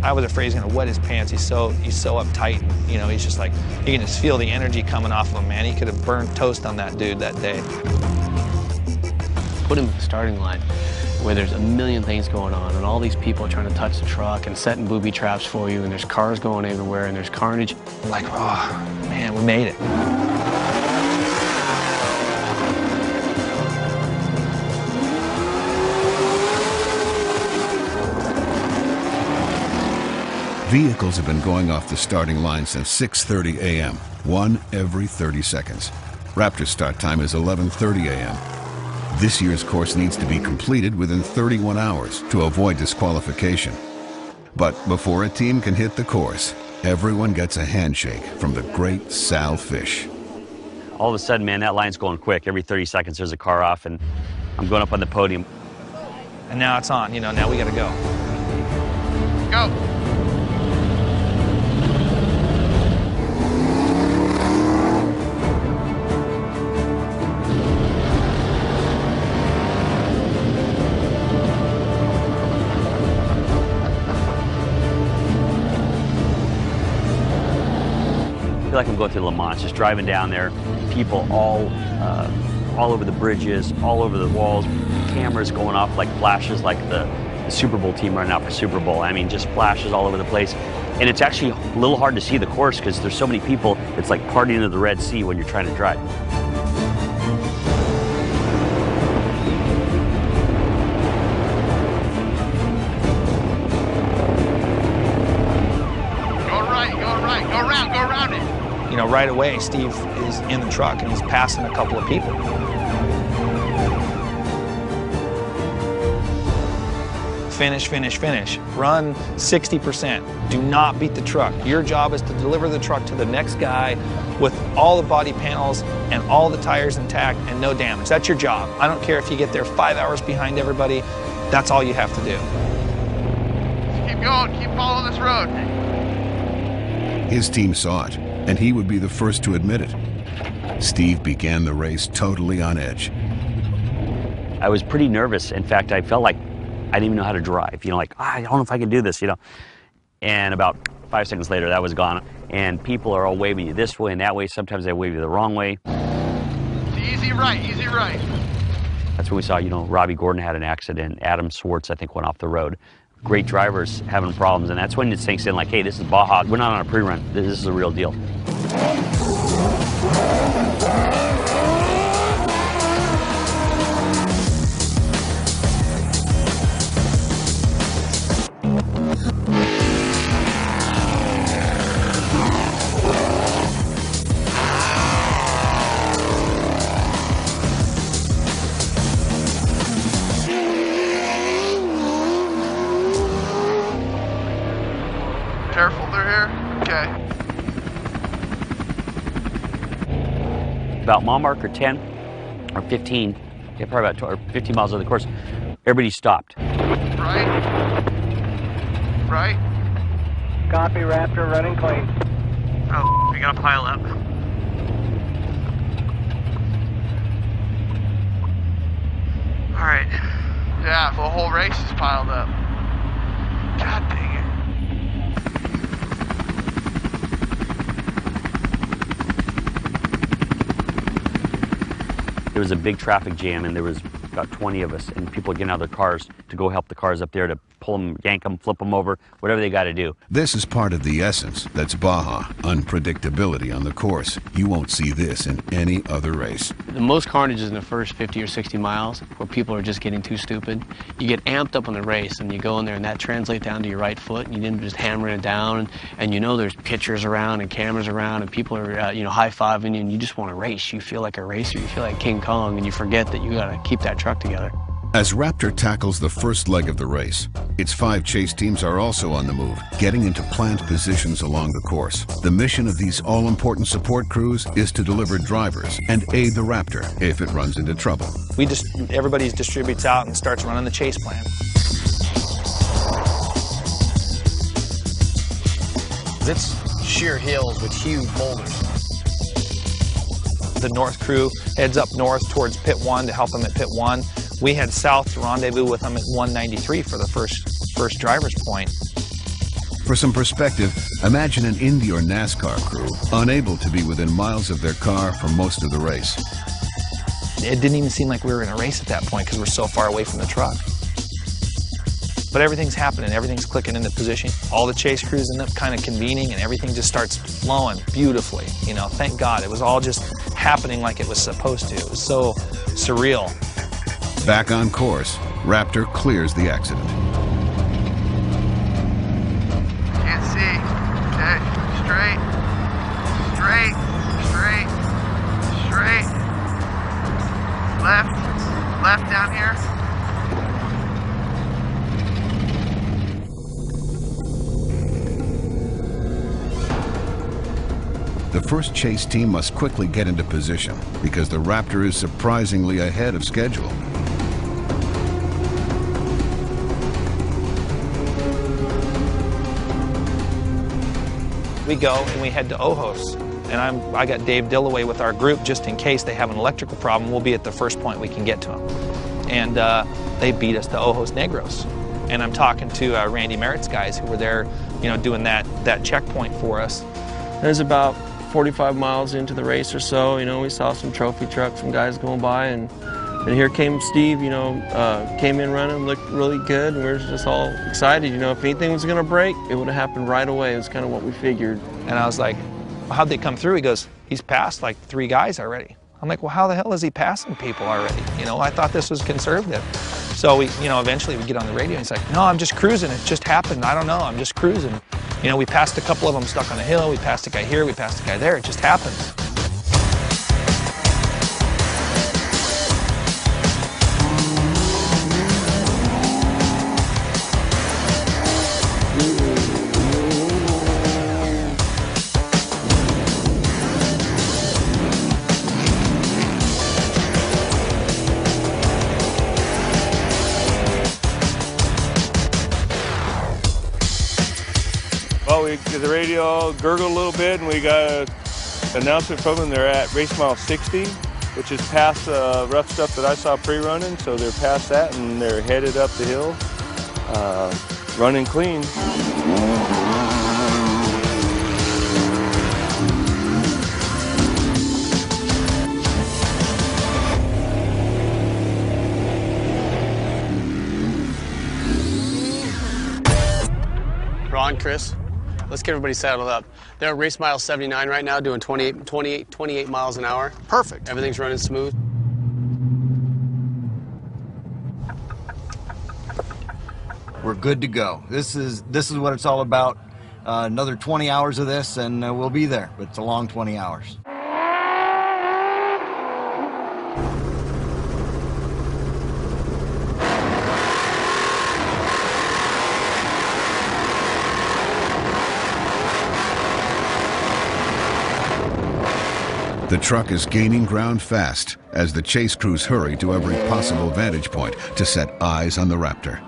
H: I was afraid he's gonna wet his pants. He's so uptight. You know, he's just like, you can just feel the energy coming off of him, man. He could have burned toast on that dude that day.
O: Put him at the starting line where there's a million things going on and all these people trying to touch the truck and setting booby traps for you and there's cars going everywhere and there's carnage.
H: I'm like, oh, man, we made it.
D: Vehicles have been going off the starting line since 6:30 a.m., one every 30 seconds. Raptor's start time is 11:30 a.m. This year's course needs to be completed within 31 hours to avoid disqualification. But before a team can hit the course, everyone gets a handshake from the great Sal Fish.
F: All of a sudden, man, that line's going quick. Every 30 seconds there's a car off and I'm going up on the podium.
H: And now it's on, you know, now we gotta go.
J: Go.
F: I feel like I'm going through Le Mans, just driving down there. People all over the bridges, all over the walls, cameras going off like flashes, like the Super Bowl team running out for Super Bowl. I mean, just flashes all over the place. And it's actually a little hard to see the course because there's so many people. It's like partying in the Red Sea when you're trying to drive.
J: Go around it.
H: You know, right away, Steve is in the truck and he's passing a couple of people. Finish, finish, finish. Run 60%. Do not beat the truck. Your job is to deliver the truck to the next guy with all the body panels and all the tires intact and no damage. That's your job. I don't care if you get there 5 hours behind everybody. That's all you have to do.
J: Keep going. Keep following this road.
D: His team saw it, and he would be the first to admit it. Steve began the race totally on edge.
F: I was pretty nervous. In fact, I felt like I didn't even know how to drive. You know, like, I don't know if I can do this, you know. And about 5 seconds later, that was gone. And people are all waving you this way and that way. Sometimes they wave you the wrong way.
J: Easy right, easy right.
F: That's when we saw, you know, Robbie Gordon had an accident. Adam Swartz, I think, went off the road. Great drivers having problems, and that's when it sinks in like, hey, this is Baja. We're not on a pre-run. This is a real deal.
J: Careful through here. Okay.
F: About mile marker 10 or 15, yeah, probably about 12 or 15 miles of the course, everybody stopped.
J: Right. Right.
M: Copy, Raptor, running clean.
J: Oh, we gotta pile up. All right.
A: Yeah, the whole race is piled up. God dang it.
F: There was a big traffic jam, and there was about 20 of us, and people were getting out of their cars to go help the cars up there to pull them, yank them, flip them over, whatever they got to do.
D: This is part of the essence that's Baja, unpredictability on the course. You won't see this in any other race.
O: The most carnage is in the first 50 or 60 miles where people are just getting too stupid. You get amped up on the race and you go in there and that translates down to your right foot and you end up just hammering it down and you know there's pitchers around and cameras around and people are high-fiving you and you just want to race. You feel like a racer, you feel like King Kong and you forget that you got to keep that truck together.
D: As Raptor tackles the first leg of the race, its 5 chase teams are also on the move, getting into plant positions along the course. The mission of these all-important support crews is to deliver drivers and aid the Raptor if it runs into trouble.
H: Everybody distributes out and starts running the chase plan.
E: It's sheer hills with huge boulders.
H: The north crew heads up north towards pit 1 to help them at pit 1. We head south to rendezvous with them at 193 for the first driver's point.
D: For some perspective, imagine an Indy or NASCAR crew unable to be within miles of their car for most of the race.
H: It didn't even seem like we were in a race at that point because we're so far away from the truck. But everything's happening, everything's clicking into position. All the chase crews end up kind of convening and everything just starts flowing beautifully. You know, thank God. It was all just happening like it was supposed to. It was so surreal.
D: Back on course, Raptor clears the accident.
A: Can't see. Okay, straight, straight, straight, straight. Left down here.
D: The first chase team must quickly get into position because the Raptor is surprisingly ahead of schedule.
H: We go and we head to Ojos, and I got Dave Dillaway with our group just in case they have an electrical problem. We'll be at the first point we can get to them. And they beat us to Ojos Negros. And I'm talking to Randy Merritt's guys who were there, you know, doing that checkpoint for us.
A: It was about 45 miles into the race or so. You know, we saw some trophy trucks, some guys going by, and here came Steve, you know, came in running, looked really good, and we were just all excited. You know, if anything was going to break, it would have happened right away. It was kind of what we figured.
H: And I was like, well, how'd they come through? He goes, he's passed like 3 guys already. I'm like, well, how the hell is he passing people already? You know, I thought this was conservative. So we, you know, eventually we get on the radio and he's like, no, I'm just cruising. It just happened. I don't know. I'm just cruising. You know, we passed a couple of them stuck on a hill. We passed a guy here. We passed a guy there. It just happened.
P: Well, we the radio gurgled a little bit, and we got an announcement from them. They're at race mile 60, which is past the rough stuff that I saw pre-running. So they're past that, and they're headed up the hill, running clean.
K: Ron, Chris, let's get everybody saddled up. They're at race mile 79 right now, doing 28 miles an hour. Perfect. Everything's running smooth.
Q: We're good to go. This is what it's all about. Another 20 hours of this and we'll be there, but it's a long 20 hours.
D: The truck is gaining ground fast as the chase crews hurry to every possible vantage point to set eyes on the Raptor.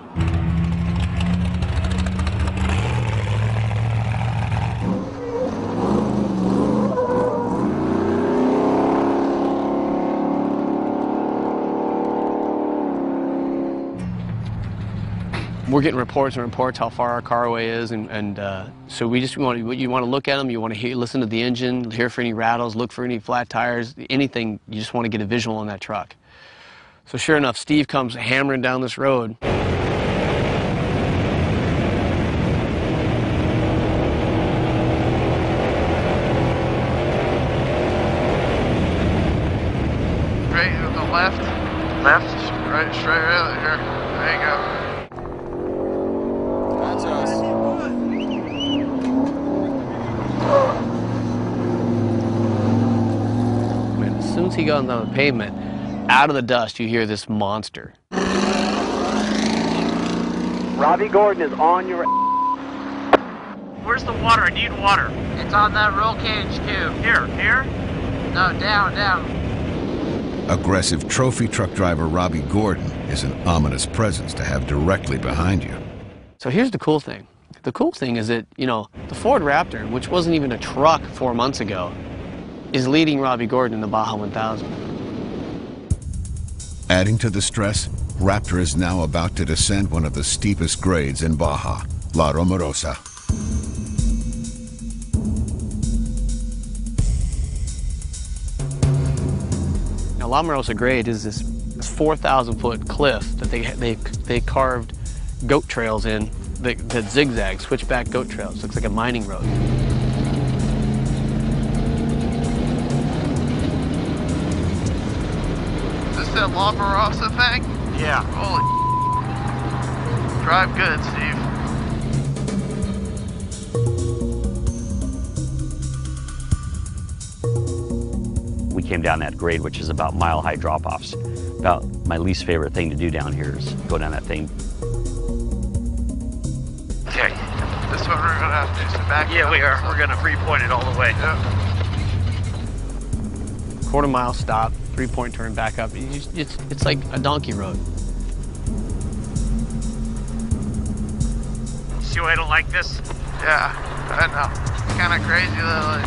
O: we're getting reports and reports how far our car away is, and so you want to look at them, you want to listen to the engine, hear for any rattles, look for any flat tires, anything. You just want to get a visual on that truck. So sure enough, Steve comes hammering down this road.
C: Straight to the left, right, straight right here. There you go. That's us.
O: Man, as soon as he got on the pavement, out of the dust, you hear this monster.
M: Robbie Gordon is on your...
J: Where's the water? I need water.
C: It's on that roll cage too.
J: Here?
C: No, down.
D: Aggressive trophy truck driver Robbie Gordon is an ominous presence to have directly behind you.
O: So here's the cool thing. The cool thing is that, you know, the Ford Raptor, which wasn't even a truck 4 months ago, is leading Robbie Gordon in the Baja 1000.
D: Adding to the stress, Raptor is now about to descend one of the steepest grades in Baja, La Rumorosa.
O: Now, La Rumorosa grade is this 4,000-foot cliff that they carved goat trails in that zigzag, switchback goat trails. Looks like a mining road.
C: Is this that La Rumorosa thing?
J: Yeah.
C: Holy drive good, Steve.
F: We came down that grade, which is about mile-high drop-offs. About my least favorite thing to do down here is go down that thing.
C: Okay, this one we're gonna have to do some back.
J: Yeah, we are. We're gonna 3-point it all the way.
C: Yep.
O: Quarter-mile stop, 3-point turn back up. It's like a donkey road.
J: See why I don't like this?
C: Yeah, I know. It's kind of crazy though. Like,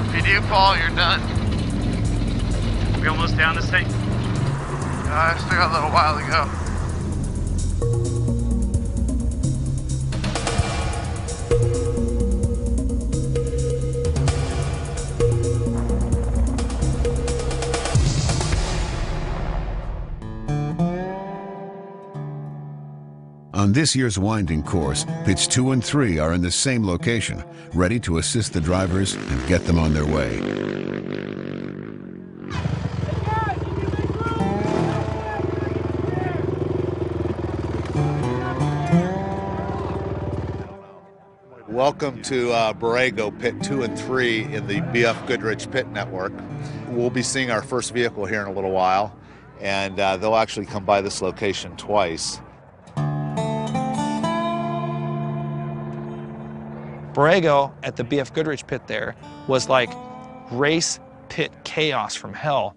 C: if you do fall, you're done.
J: We almost down this thing?
C: I still got a little while to go.
D: On this year's winding course, pits 2 and 3 are in the same location, ready to assist the drivers and get them on their way.
R: Welcome to Borrego, pit 2 and 3 in the BF Goodrich pit network. We'll be seeing our first vehicle here in a little while, and they'll actually come by this location twice.
H: Borrego at the BF Goodrich pit there was like race pit chaos from hell.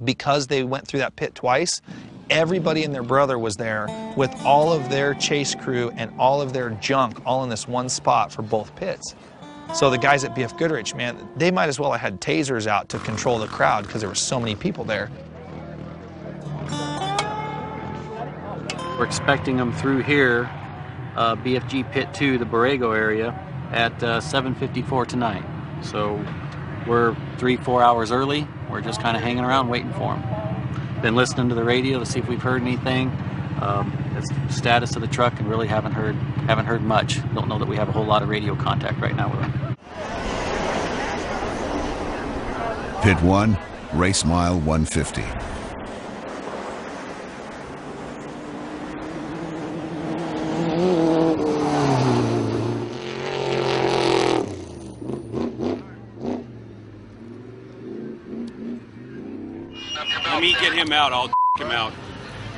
H: Because they went through that pit twice, everybody and their brother was there with all of their chase crew and all of their junk all in this one spot for both pits. So the guys at BF Goodrich, man, they might as well have had tasers out to control the crowd because there were so many people there.
B: We're expecting them through here, BFG Pit 2, the Borrego area, at 7:54 tonight. So we're 3-4 hours early. We're just kind of hanging around waiting for them. Been listening to the radio to see if we've heard anything. It's the status of the truck, and really haven't heard much. Don't know that we have a whole lot of radio contact right now with them.
D: Pit 1, race mile 150.
S: Let me get him out. I'll him out.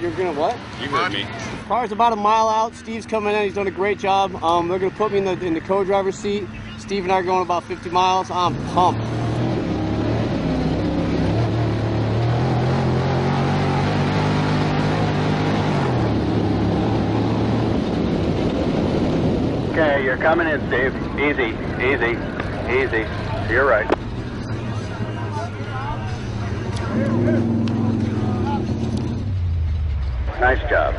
K: You're gonna what?
S: You heard me.
K: Car's about a mile out. Steve's coming in. He's done a great job. They're gonna put me in the co-driver's seat. Steve and I are going about 50 miles. I'm pumped.
M: Okay, you're coming in, Steve. Easy, easy, easy. You're right. Nice job.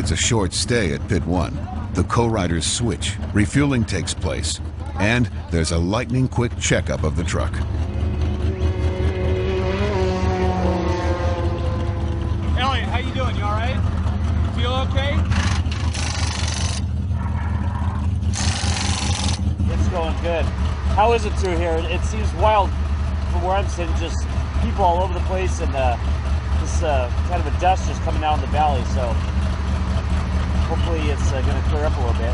D: it's a short stay at Pit 1. The co-riders switch, refueling takes place, and there's a lightning-quick checkup of the truck.
J: Elliot, how you doing? You all right? Feel okay?
T: It's going good. How is it through here? It seems wild from where I'm sitting, just people all over the place and this kind of a dust just coming out in the valley, so hopefully it's going to clear up a little bit.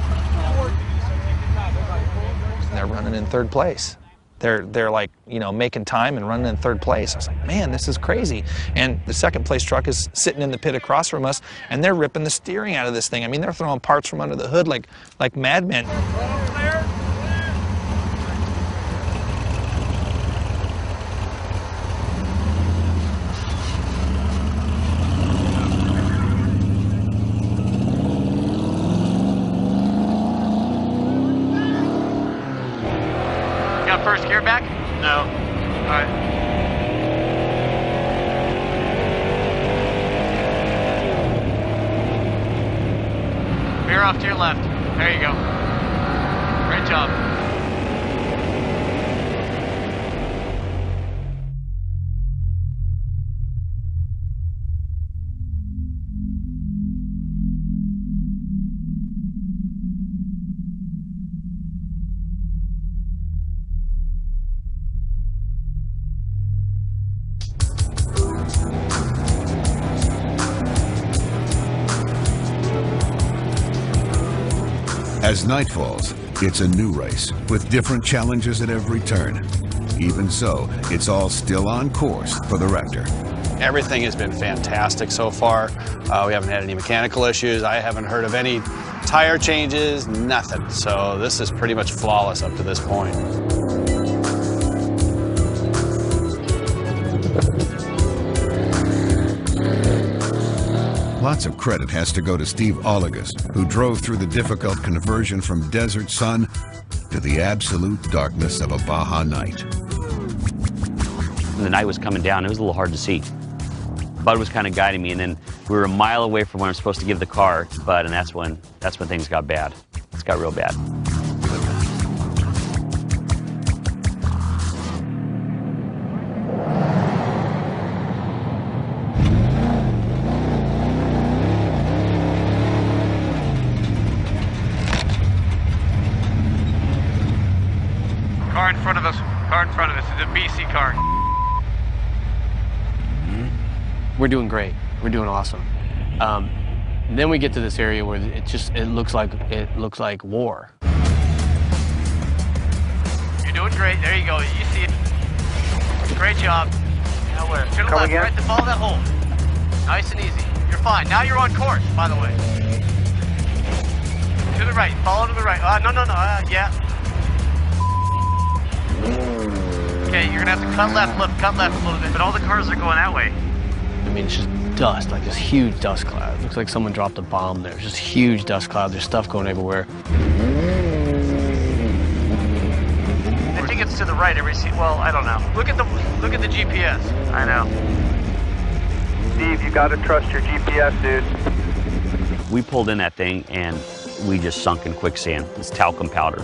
H: They're running in third place. They're like, you know, making time and running in third place. I was like, man, this is crazy. And the second place truck is sitting in the pit across from us, and they're ripping the steering out of this thing. I mean, they're throwing parts from under the hood like madmen.
W: First gear back?
C: No. All right.
W: Veer off to your left. There you go. Great job.
D: As night falls, it's a new race with different challenges at every turn. Even so, it's all still on course for the Raptor.
U: Everything has been fantastic so far. We haven't had any mechanical issues. I haven't heard of any tire changes, nothing. So this is pretty much flawless up to this point.
D: Lots of credit has to go to Steve Oligas, who drove through the difficult conversion from desert sun to the absolute darkness of a Baja night.
F: When the night was coming down, it was a little hard to see. Bud was kind of guiding me, and then we were a mile away from where I'm supposed to give the car to Bud, and that's when things got bad. It's got real bad.
W: Car in front of us. Car in front of us. It's a BC car.
O: We're doing great. We're doing awesome. Then we get to this area where it looks like war.
W: You're doing great. There you go. You see it. Great job. Now where? To the
M: Come
W: left.
M: again?
W: Right to follow that hole. Nice and easy. You're fine. Now you're on course, by the way. To the right. Follow to the right. No. Yeah. Okay, you're gonna have to cut left a little bit, but all the cars are going that way.
O: I mean, it's just dust, like this huge dust cloud. It looks like someone dropped a bomb there. It's just huge dust cloud. There's stuff going everywhere.
W: I think it's to the right well, I don't know. Look at the GPS. I know.
M: Steve, you gotta trust your GPS, dude.
F: We pulled in that thing, and we just sunk in quicksand. It's talcum powder,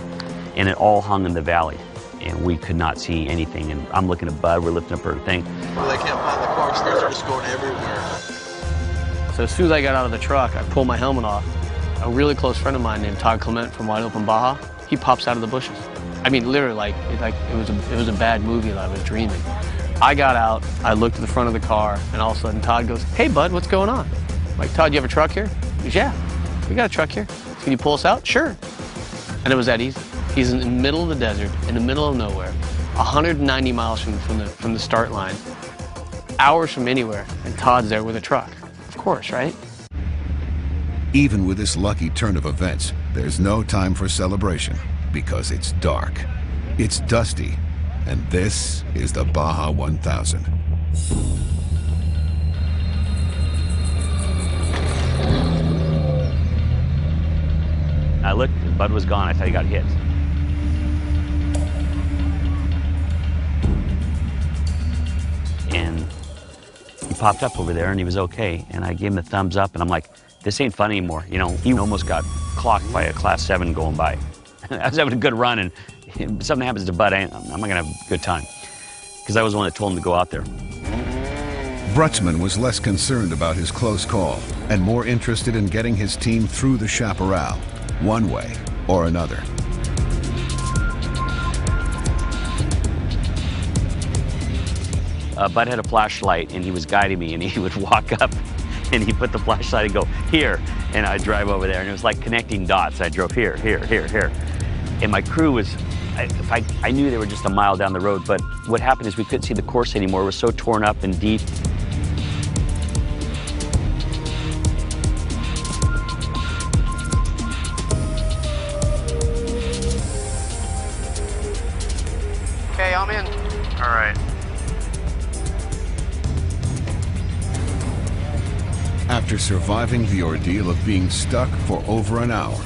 F: and it all hung in the valley. And we could not see anything. And I'm looking at Bud, we're lifting up her thing.
V: Well, they can't find the car, stars are just going everywhere.
O: So as soon as I got out of the truck, I pulled my helmet off. A really close friend of mine named Todd Clement from Wide Open Baja, he pops out of the bushes. I mean, literally, it was a bad movie that I was dreaming. I got out, I looked at the front of the car, and all of a sudden Todd goes, "Hey, Bud, what's going on?" I'm like, "Todd, you have a truck here?" He goes, "Yeah, we got a truck here. Can you pull us out?" "Sure." And it was that easy. He's in the middle of the desert, in the middle of nowhere, 190 miles from the start line, hours from anywhere, and Todd's there with a truck. Of course, right?
D: Even with this lucky turn of events, there's no time for celebration because it's dark, it's dusty, and this is the Baja 1000.
F: I looked, and Bud was gone. I thought he got hit. And he popped up over there, and he was okay. And I gave him a thumbs up, and I'm like, this ain't fun anymore. You know, he almost got clocked by a Class 7 going by. I was having a good run, and if something happens to Bud, I'm not going to have a good time. Because I was the one that told him to go out there.
D: Brutzman was less concerned about his close call and more interested in getting his team through the chaparral, one way or another.
F: Bud had a flashlight, and he was guiding me, and he would walk up, and he put the flashlight and go, here, and I'd drive over there, and it was like connecting dots. I drove here, here, here, here. And my crew was, I knew they were just a mile down the road, but what happened is we couldn't see the course anymore. It was so torn up and deep.
E: Okay, I'm in.
C: All right.
D: After surviving the ordeal of being stuck for over an hour,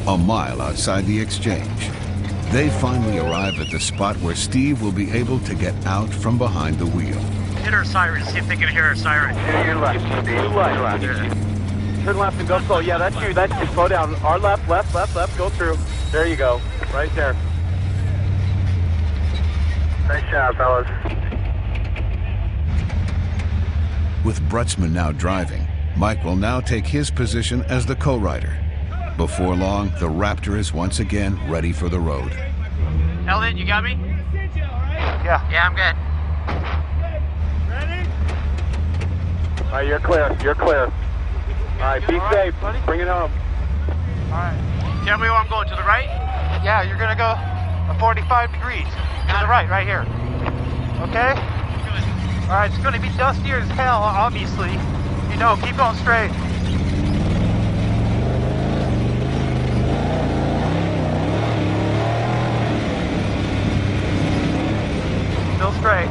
D: a mile outside the exchange, they finally arrive at the spot where Steve will be able to get out from behind the wheel.
J: Hit our siren, see if they can hear our siren.
M: To your left, Steve. To left. Turn left and go slow. Yeah, that's you. That's you. Slow down. Our left, left, left, left. Go through. There you go. Right there. Nice job, fellas.
D: With Brutzman now driving, Mike will now take his position as the co-rider. Before long, the Raptor is once again ready for the road.
J: Elliot, you got me?
M: Yeah.
J: Yeah, I'm good.
M: All right, you're clear. You're clear. All right, be safe. Bring it home.
J: All right. Tell me where I'm going. To the right? Yeah, you're going to go 45 degrees. To the right here. Okay? Good. All right, it's going to be dustier as hell, obviously. You know, keep going straight. Still straight.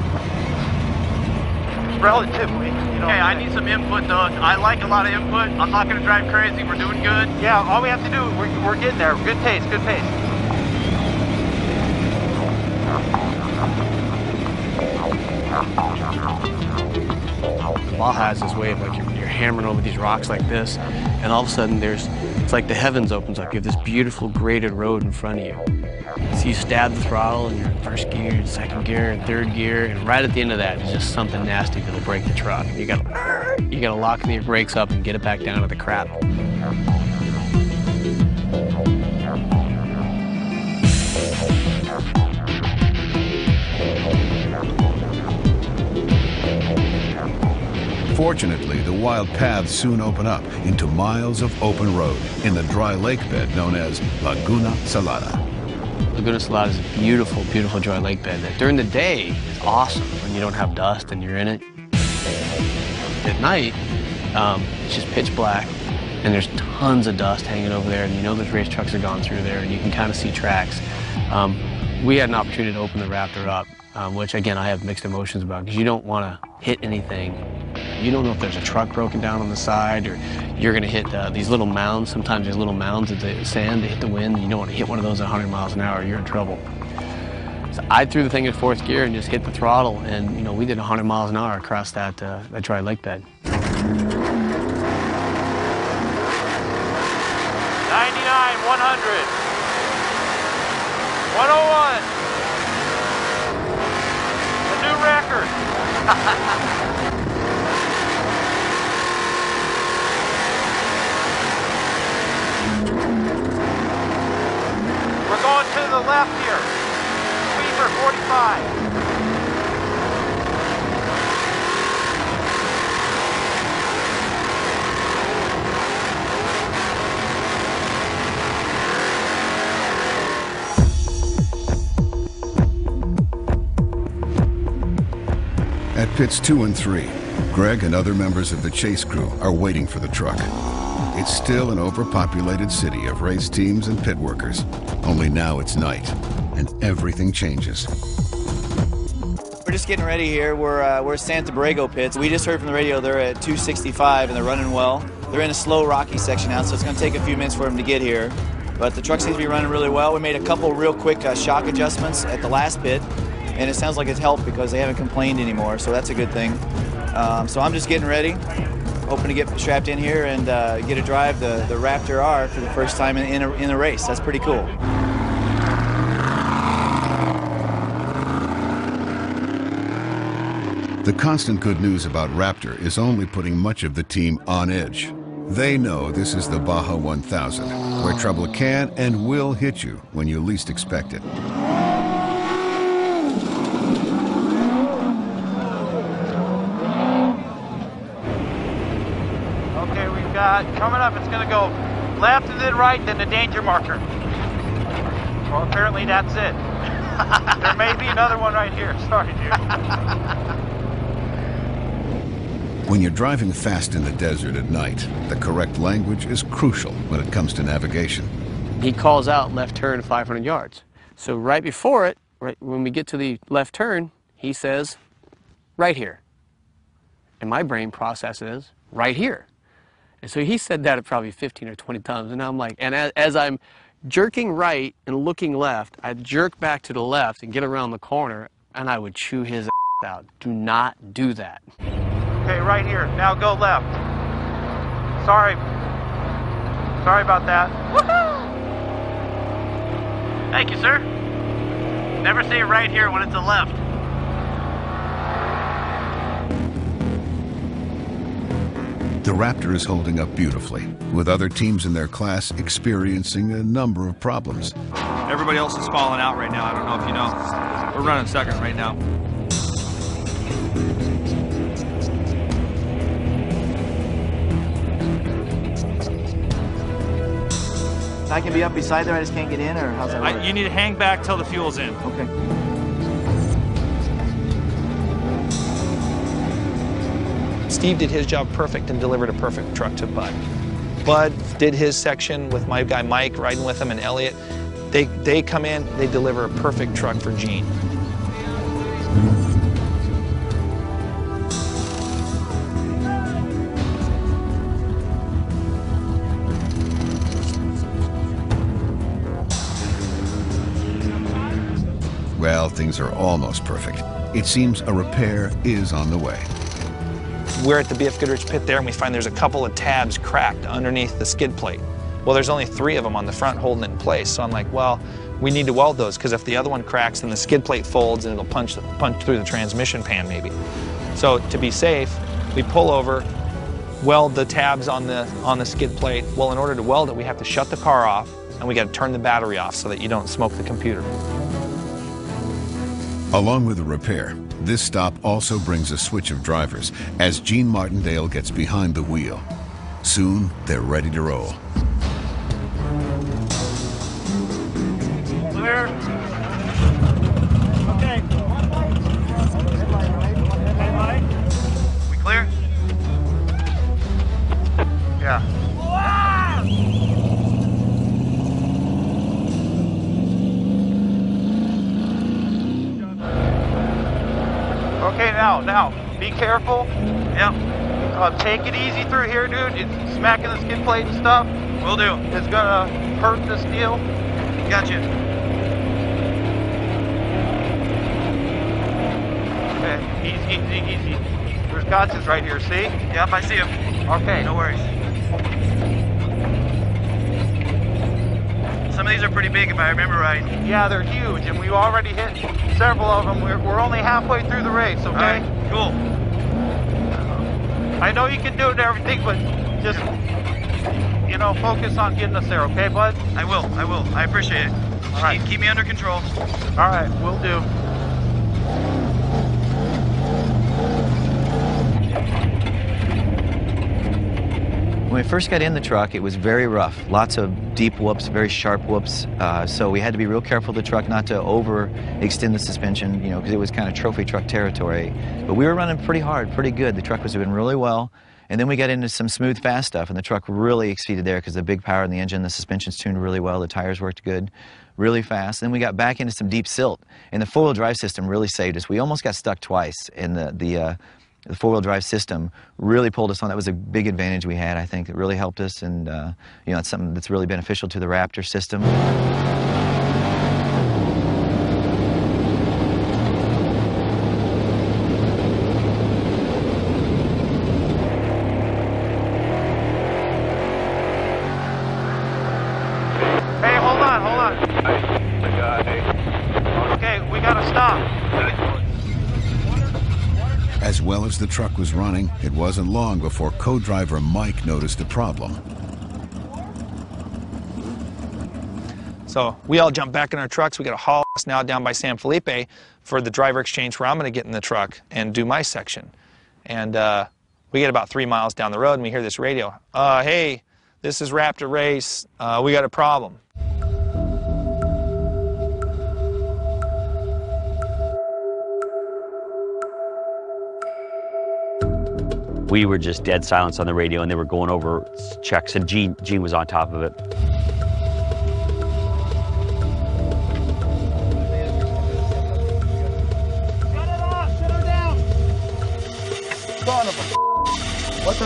J: Relatively. You know, okay, I need some input though. I like a lot of input. I'm not going to drive crazy. We're doing good. Yeah, all we have to do, we're getting there. Good pace, good pace.
O: Baja has this way of like you're hammering over these rocks like this, and all of a sudden it's like the heavens opens up. You have this beautiful graded road in front of you. So you stab the throttle and you're in first gear, and second gear, and third gear, and right at the end of that is just something nasty that'll break the truck. You gotta lock your brakes up and get it back down to the crap.
D: Fortunately, the wild paths soon open up into miles of open road in the dry lake bed known as Laguna Salada.
O: Laguna Salada is a beautiful, beautiful dry lake bed that during the day is awesome when you don't have dust and you're in it. At night, it's just pitch black and there's tons of dust hanging over there, and you know those race trucks are gone through there and you can kind of see tracks. We had an opportunity to open the Raptor up, which again I have mixed emotions about, because you don't want to hit anything. You don't know if there's a truck broken down on the side, or you're going to hit these little mounds. Sometimes there's little mounds of the sand, they hit the wind, and you don't want to hit one of those at 100 miles an hour, you're in trouble. So I threw the thing in fourth gear and just hit the throttle, and you know, we did 100 miles an hour across that dry lake bed.
J: 99, 100. A new record. We're going to the left here. Speeds are 45.
D: At pits 2 and 3, Greg and other members of the chase crew are waiting for the truck. It's still an overpopulated city of race teams and pit workers. Only now it's night, and everything changes.
W: We're just getting ready here. We're at Santa Borrego pits. We just heard from the radio they're at 265 and they're running well. They're in a slow, rocky section now, so it's going to take a few minutes for them to get here. But the truck seems to be running really well. We made a couple real quick shock adjustments at the last pit, and it sounds like it's helped because they haven't complained anymore, so that's a good thing. So I'm just getting ready.
G: hoping to get strapped in here and get to drive the Raptor R for the first time in a race. That's pretty cool.
D: The constant good news about Raptor is only putting much of the team on edge. They know this is the Baja 1000, where trouble can and will hit you when you least expect it.
J: Okay, we've got, coming up, it's going to go left and then right, then the danger marker. Well, apparently that's it. There may be another one right here. Sorry, dude.
D: When you're driving fast in the desert at night, the correct language is crucial when it comes to navigation.
O: He calls out left turn 500 yards. So right before it, right when we get to the left turn, he says, right here. And my brain processes, right here. And so he said that probably 15 or 20 times. And I'm like, and as I'm jerking right and looking left, I'd jerk back to the left and get around the corner, and I would chew his ass out. Do not do that.
J: Okay, right here. Now go left. Sorry. Sorry about that. Woohoo! Thank you, sir. Never say right here when it's a left.
D: The Raptor is holding up beautifully, with other teams in their class experiencing a number of problems.
H: Everybody else is falling out right now. I don't know if you know. We're running second right now.
G: I can be up beside there, I just can't get in, or how's that work?
H: You need to hang back till the fuel's in.
G: Okay.
H: Steve did his job perfect and delivered a perfect truck to Bud. Bud did his section with my guy Mike riding with him and Elliot. They come in, they deliver a perfect truck for Gene.
D: Well, things are almost perfect. It seems a repair is on the way.
H: We're at the BF Goodrich pit there, and we find there's a couple of tabs cracked underneath the skid plate. Well, there's only 3 of them on the front holding it in place. So I'm like, well, we need to weld those, because if the other one cracks, then the skid plate folds and it'll punch through the transmission pan maybe. So to be safe, we pull over, weld the tabs on the skid plate. Well, in order to weld it, we have to shut the car off, and we got to turn the battery off so that you don't smoke the computer.
D: Along with the repair, this stop also brings a switch of drivers as Gene Martindale gets behind the wheel. Soon, they're ready to roll.
J: Clear. Okay. Okay, Mike. We clear? Yeah. Okay, now, be careful. Yep. Take it easy through here, dude. It's smacking the skid plate and stuff. Will do. It's gonna hurt the steel. Gotcha. Okay, easy. There's gotchas right here, see? Yep, I see them. Okay. No worries. Some of these are pretty big, if I remember right. Yeah, they're huge, and we've already hit several of them. We're only halfway through the race, okay? All right, cool. I know you can do it and everything, but just, focus on getting us there, okay, bud? I will. I appreciate it. All right. Keep me under control. All right, will do.
G: When we first got in the truck, it was very rough. Lots of deep whoops, very sharp whoops. So we had to be real careful with the truck not to overextend the suspension, because it was kind of trophy truck territory. But we were running pretty hard, pretty good. The truck was doing really well. And then we got into some smooth, fast stuff, and the truck really exceeded there because the big power in the engine, the suspension's tuned really well, the tires worked good, really fast. Then we got back into some deep silt, and the four-wheel drive system really saved us. We almost got stuck twice, and the four-wheel drive system really pulled us on. That was a big advantage we had, I think. It really helped us, and it's something that's really beneficial to the Raptor system.
D: the truck was running, it wasn't long before co-driver Mike noticed a problem.
H: So we all jump back in our trucks. We got to haul us now down by San Felipe for the driver exchange, where I'm going to get in the truck and do my section. And we get about 3 miles down the road and we hear this radio. Hey, this is Raptor Race. We got a problem.
F: We were just dead silence on the radio, and they were going over checks, and Gene was on top of it.
W: What the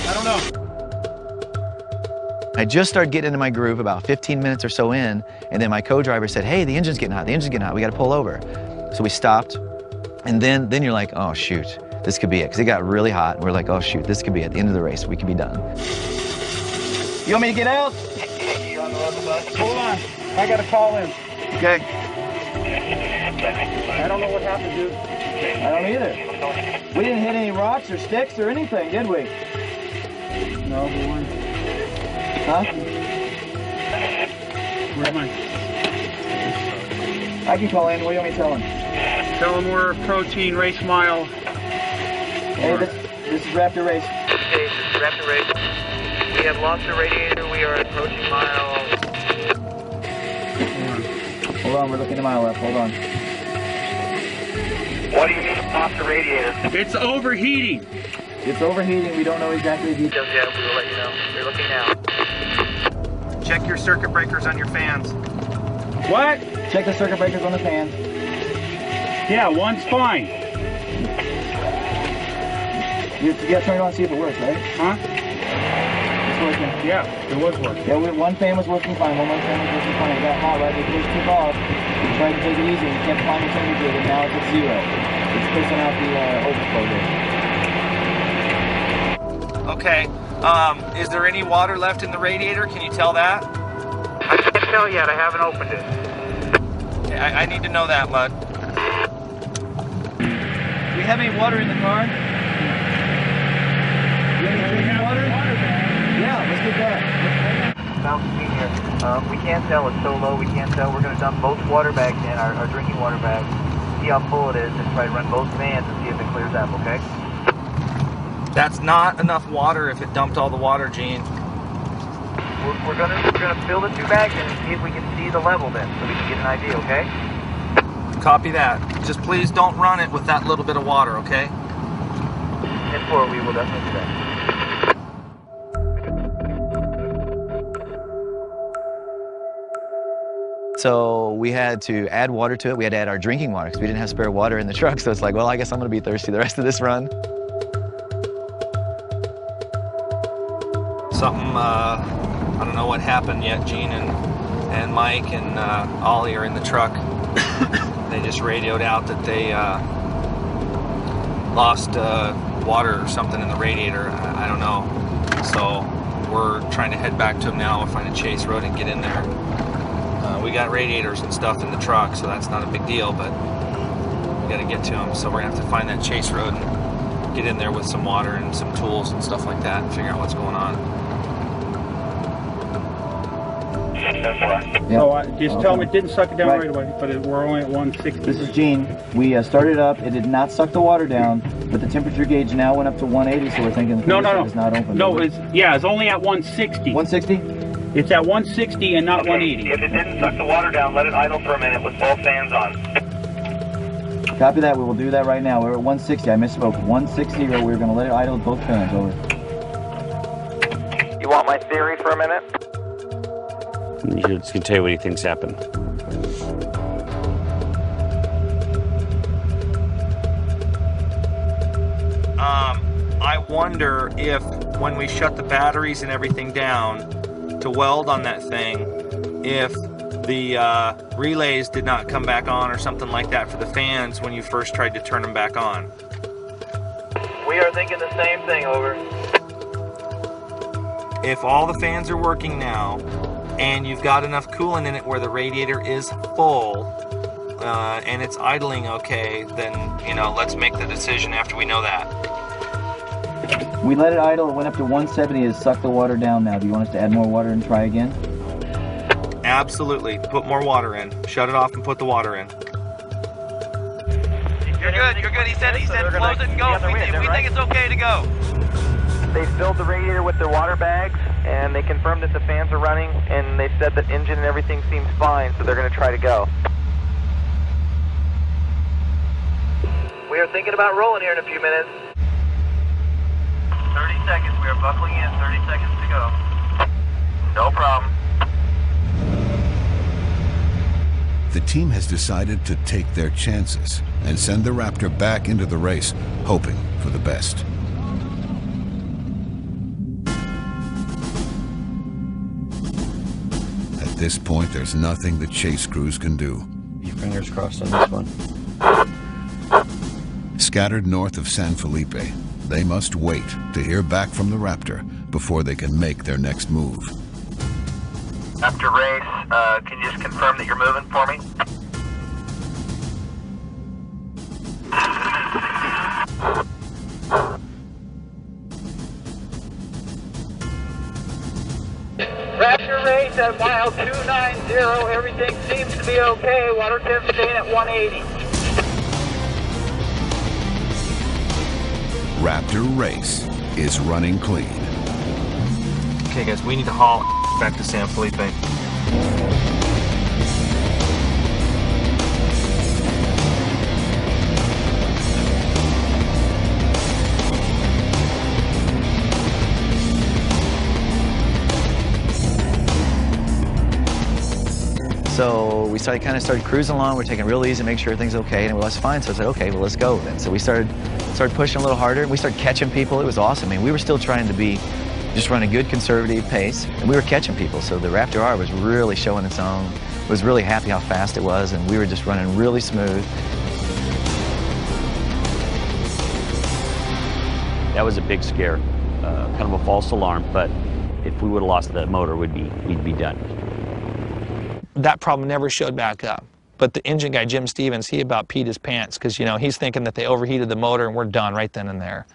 W: I don't know.
G: I just started getting into my groove about 15 minutes or so in, and then my co-driver said, hey, the engine's getting hot, we got to pull over. So we stopped, and then you're like, oh, shoot, this could be it, because it got really hot, and we're like, oh, shoot, this could be at the end of the race, we could be done.
W: You want me to get out?
J: Hold on, I got to call in.
W: Okay.
J: I don't know what happened, dude.
W: I don't either. We didn't hit any rocks or sticks or anything, did we?
J: No, we weren't.
W: Huh?
J: Where am I?
W: I can call in. What do you want me to tell him?
J: Tell him we're approaching race mile.
W: Hey, this is Raptor Race.
I: Okay, this is Raptor Race. We have lost the radiator. We are approaching mile.
W: Hold on, we're looking at mile left. Hold on.
I: What do you mean lost the radiator?
J: It's overheating.
W: It's overheating. We don't know exactly the details.
I: Yeah, we will let you know. We're looking now.
W: Check your circuit breakers on your fans.
J: What?
W: Check the circuit breakers on the fans.
J: Yeah, one's fine.
W: You got to turn it on and see if it works, right?
J: Huh?
W: It's working.
J: Yeah, it was working.
W: Yeah, one fan was working fine. One fan was working fine. It got hot right before it took off. We tried to take it easy. We kept climbing the temperature, and now it's at 0. It's pissing out the overflow there.
H: Okay, is there any water left in the radiator? Can you tell that?
I: I can't tell yet. I haven't opened it.
H: Okay, I need to know that, Mud.
W: Do we have any water in the car? Do you have any water? Yeah, let's get that.
I: Mountain Senior, we can't tell. It's so low, we can't tell. We're going to dump both water bags in, our drinking water bags, see how full it is, and try to run both fans and see if it clears up, okay?
H: That's not enough water if it dumped all the water, Gene.
I: We're gonna fill the 2 bags in and see if we can see the level then, so we can get an idea, okay?
H: Copy that. Just please don't run it with that little bit of water, okay?
I: 10-4, we will definitely do that.
G: So we had to add water to it. We had to add our drinking water because we didn't have spare water in the truck. So it's like, well, I guess I'm going to be thirsty the rest of this run.
H: Something, I don't know what happened yet. Gene and Mike and Ollie are in the truck. They just radioed out that they lost water or something in the radiator. I don't know. So we're trying to head back to them now and find a chase road and get in there. We got radiators and stuff in the truck, so that's not a big deal, but we got to get to them. So we're going to have to find that chase road and get in there with some water and some tools and stuff like that and figure out what's going on.
J: So just tell me it didn't suck it down right away, but we're only at 160.
W: This is Gene. We started up. It did not suck the water down, but the temperature gauge now went up to 180, so we're thinking the condition is not open.
J: No, it's only at 160.
W: 160?
J: It's at 160 and not 180.
I: If it didn't suck the water down, let it idle for a minute with both fans on.
W: Copy that. We will do that right now. We're at 160. I misspoke. 160. We're going to let it idle with both fans. Over.
I: You want my theory for a minute?
F: He's going to tell you what he thinks happened.
H: I wonder if when we shut the batteries and everything down to weld on that thing, if the relays did not come back on or something like that for the fans when you first tried to turn them back on.
I: We are thinking the same thing, over.
H: If all the fans are working now and you've got enough coolant in it where the radiator is full,
A: and it's idling okay, then, you know, let's make the decision after we know that.
L: We let it idle, it went up to 170, it sucked the water down now. Do you want us to add more water and try again?
A: Absolutely. Put more water in. Shut it off and put the water in.
I: You're good, you're good. He said close it and go. We think it's okay to go. They filled the radiator with their water bags, and they confirmed that the fans are running, and they said that engine and everything seems fine, so they're going to try to go. We are thinking about rolling here in a few minutes. 30 seconds. We are buckling in. 30 seconds to go. No problem.
D: The team has decided to take their chances and send the Raptor back into the race, hoping for the best. At this point, there's nothing the chase crews can do.
L: Your fingers crossed on this one.
D: Scattered north of San Felipe, they must wait to hear back from the Raptor before they can make their next move.
I: After race, can you just confirm that you're moving for me? Raptor race at mile 290. Everything seems to be okay. Water temp staying at 180.
D: Raptor race is running clean.
A: Okay, guys, we need to haul back to San Felipe.
G: So we started cruising along. We're taking it real easy, make sure everything's okay, and it was fine. So I said, okay, well, let's go then. So we started pushing a little harder. We started catching people. It was awesome. I mean, we were still trying to just run a good conservative pace, and we were catching people. So the Raptor R was really showing its own. Was really happy how fast it was, and we were just running really smooth.
F: That was a big scare, kind of a false alarm, but if we would have lost that motor, we'd be done.
H: That problem never showed back up. But the engine guy, Jim Stevens, he about peed his pants because, you know, he's thinking that they overheated the motor and we're done right then and there.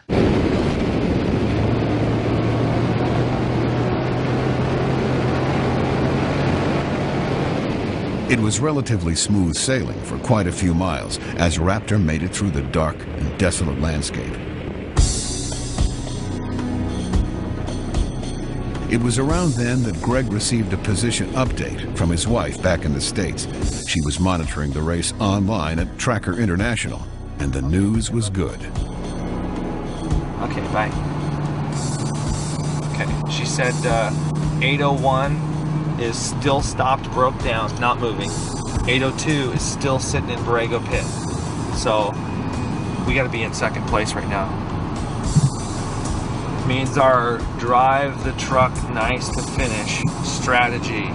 D: It was relatively smooth sailing for quite a few miles as Raptor made it through the dark and desolate landscape. It was around then that Greg received a position update from his wife back in the States. She was monitoring the race online at Tracker International, and the news was good.
A: Okay, bye. Okay, she said 801 is still stopped, broke down, not moving. 802 is still sitting in Borrego Pit. So we got to be in second place right now. Means our drive the truck nice to finish strategy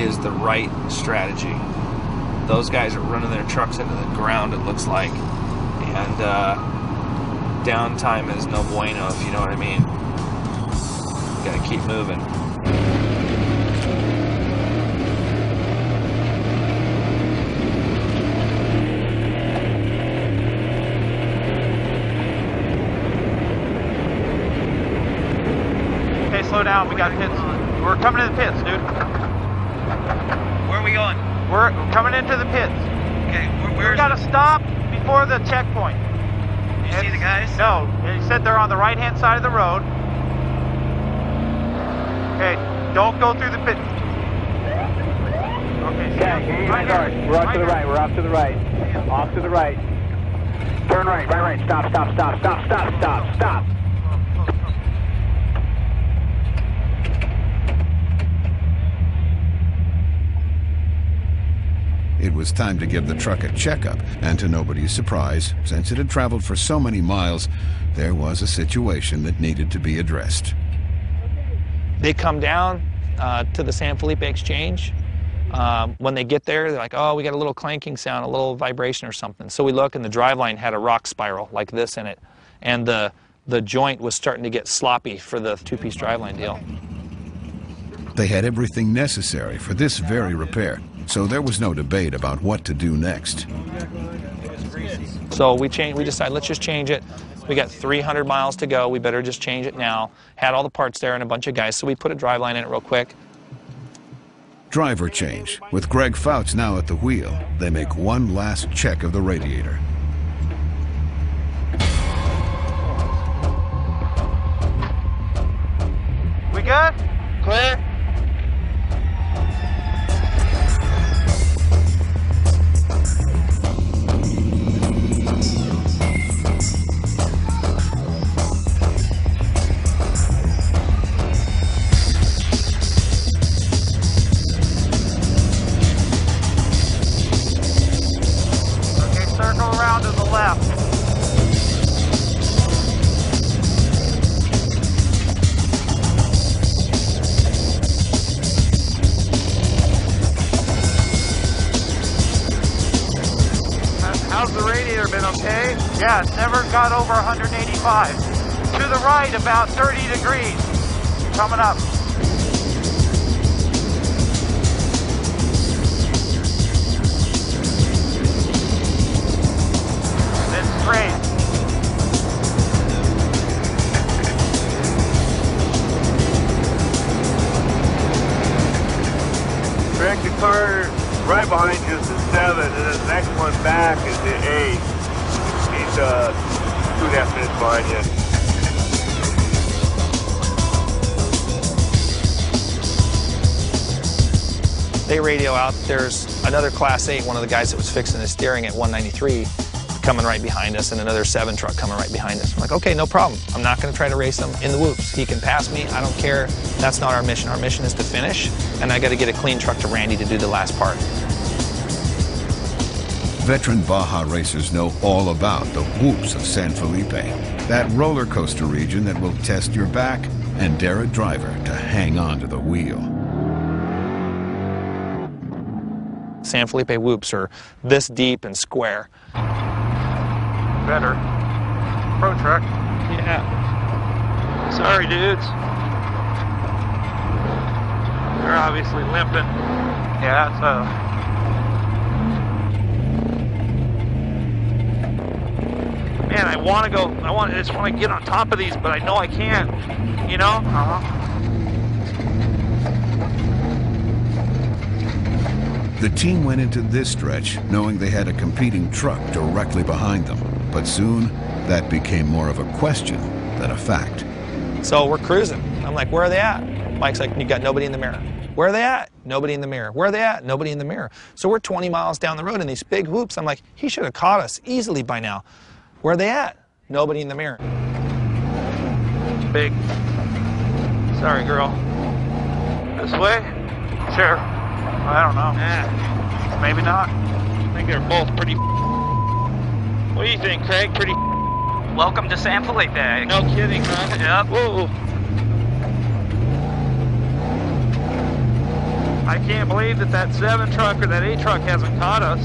A: is the right strategy. Those guys are running their trucks into the ground, it looks like, and downtime is no bueno, if you know what I mean. Gotta keep moving.
J: Slow down, we got pits. We're coming to the pits, dude.
I: Where are we going?
J: We're coming into the pits.
I: Okay,
J: we gotta stop before the checkpoint.
I: You see the guys?
J: No, he said they're on the right-hand side of the road. Okay, don't go through the pits.
M: Okay, right start. We're off to the right, we're off to the right. Off to the right. Turn right, right, stop, stop, stop, stop, stop, stop, stop.
D: It was time to give the truck a checkup, and to nobody's surprise, since it had traveled for so many miles, there was a situation that needed to be addressed.
H: They come down to the San Felipe Exchange. When they get there, they're like, oh, we got a little clanking sound, a little vibration or something. So we look, and the driveline had a rock spiral like this in it, and the joint was starting to get sloppy for the two-piece driveline deal.
D: They had everything necessary for this very repair, so there was no debate about what to do next.
H: So we decided, let's just change it. We got 300 miles to go. We better just change it now. Had all the parts there and a bunch of guys, so we put a driveline in it real quick.
D: Driver change. With Greg Fouts now at the wheel, they make one last check of the radiator.
J: We good? Clear? Circle around to the left. How's the radiator been, okay? Yeah, it's never got over 185. To the right, about 30 degrees. Coming up. Great.
M: Greg, the car right behind you is the 7, and then the next one back is the 8. He's 2.5 minutes behind you.
H: They radio out, there's another Class 8, one of the guys that was fixing the steering at 193. Coming right behind us, and another 7 truck coming right behind us. I'm like, okay, no problem. I'm not going to try to race him in the whoops. He can pass me. I don't care. That's not our mission. Our mission is to finish, and I got to get a clean truck to Randy to do the last part.
D: Veteran Baja racers know all about the whoops of San Felipe, that roller coaster region that will test your back and dare a driver to hang on to the wheel.
H: San Felipe whoops are this deep and square.
J: Better. Pro truck.
H: Yeah.
J: Sorry, dudes. They're obviously limping. Yeah, man, I want to go. I just want to get on top of these, but I know I can't. You know?
D: The team went into this stretch knowing they had a competing truck directly behind them. But soon, that became more of a question than a fact.
H: So we're cruising. I'm like, where are they at? Mike's like, you got nobody in the mirror. Where are they at? Nobody in the mirror. Where are they at? Nobody in the mirror. So we're 20 miles down the road in these big whoops. I'm like, he should have caught us easily by now. Where are they at? Nobody in the mirror.
J: Big. Sorry, girl. This way? Sure. I don't know. Maybe not. I think they're both pretty. What do you think, Craig? Pretty.
I: Welcome to San Felipe.
J: No kidding, huh?
I: Yep.
J: Whoa. I can't believe that 7 truck or that 8 truck hasn't caught us.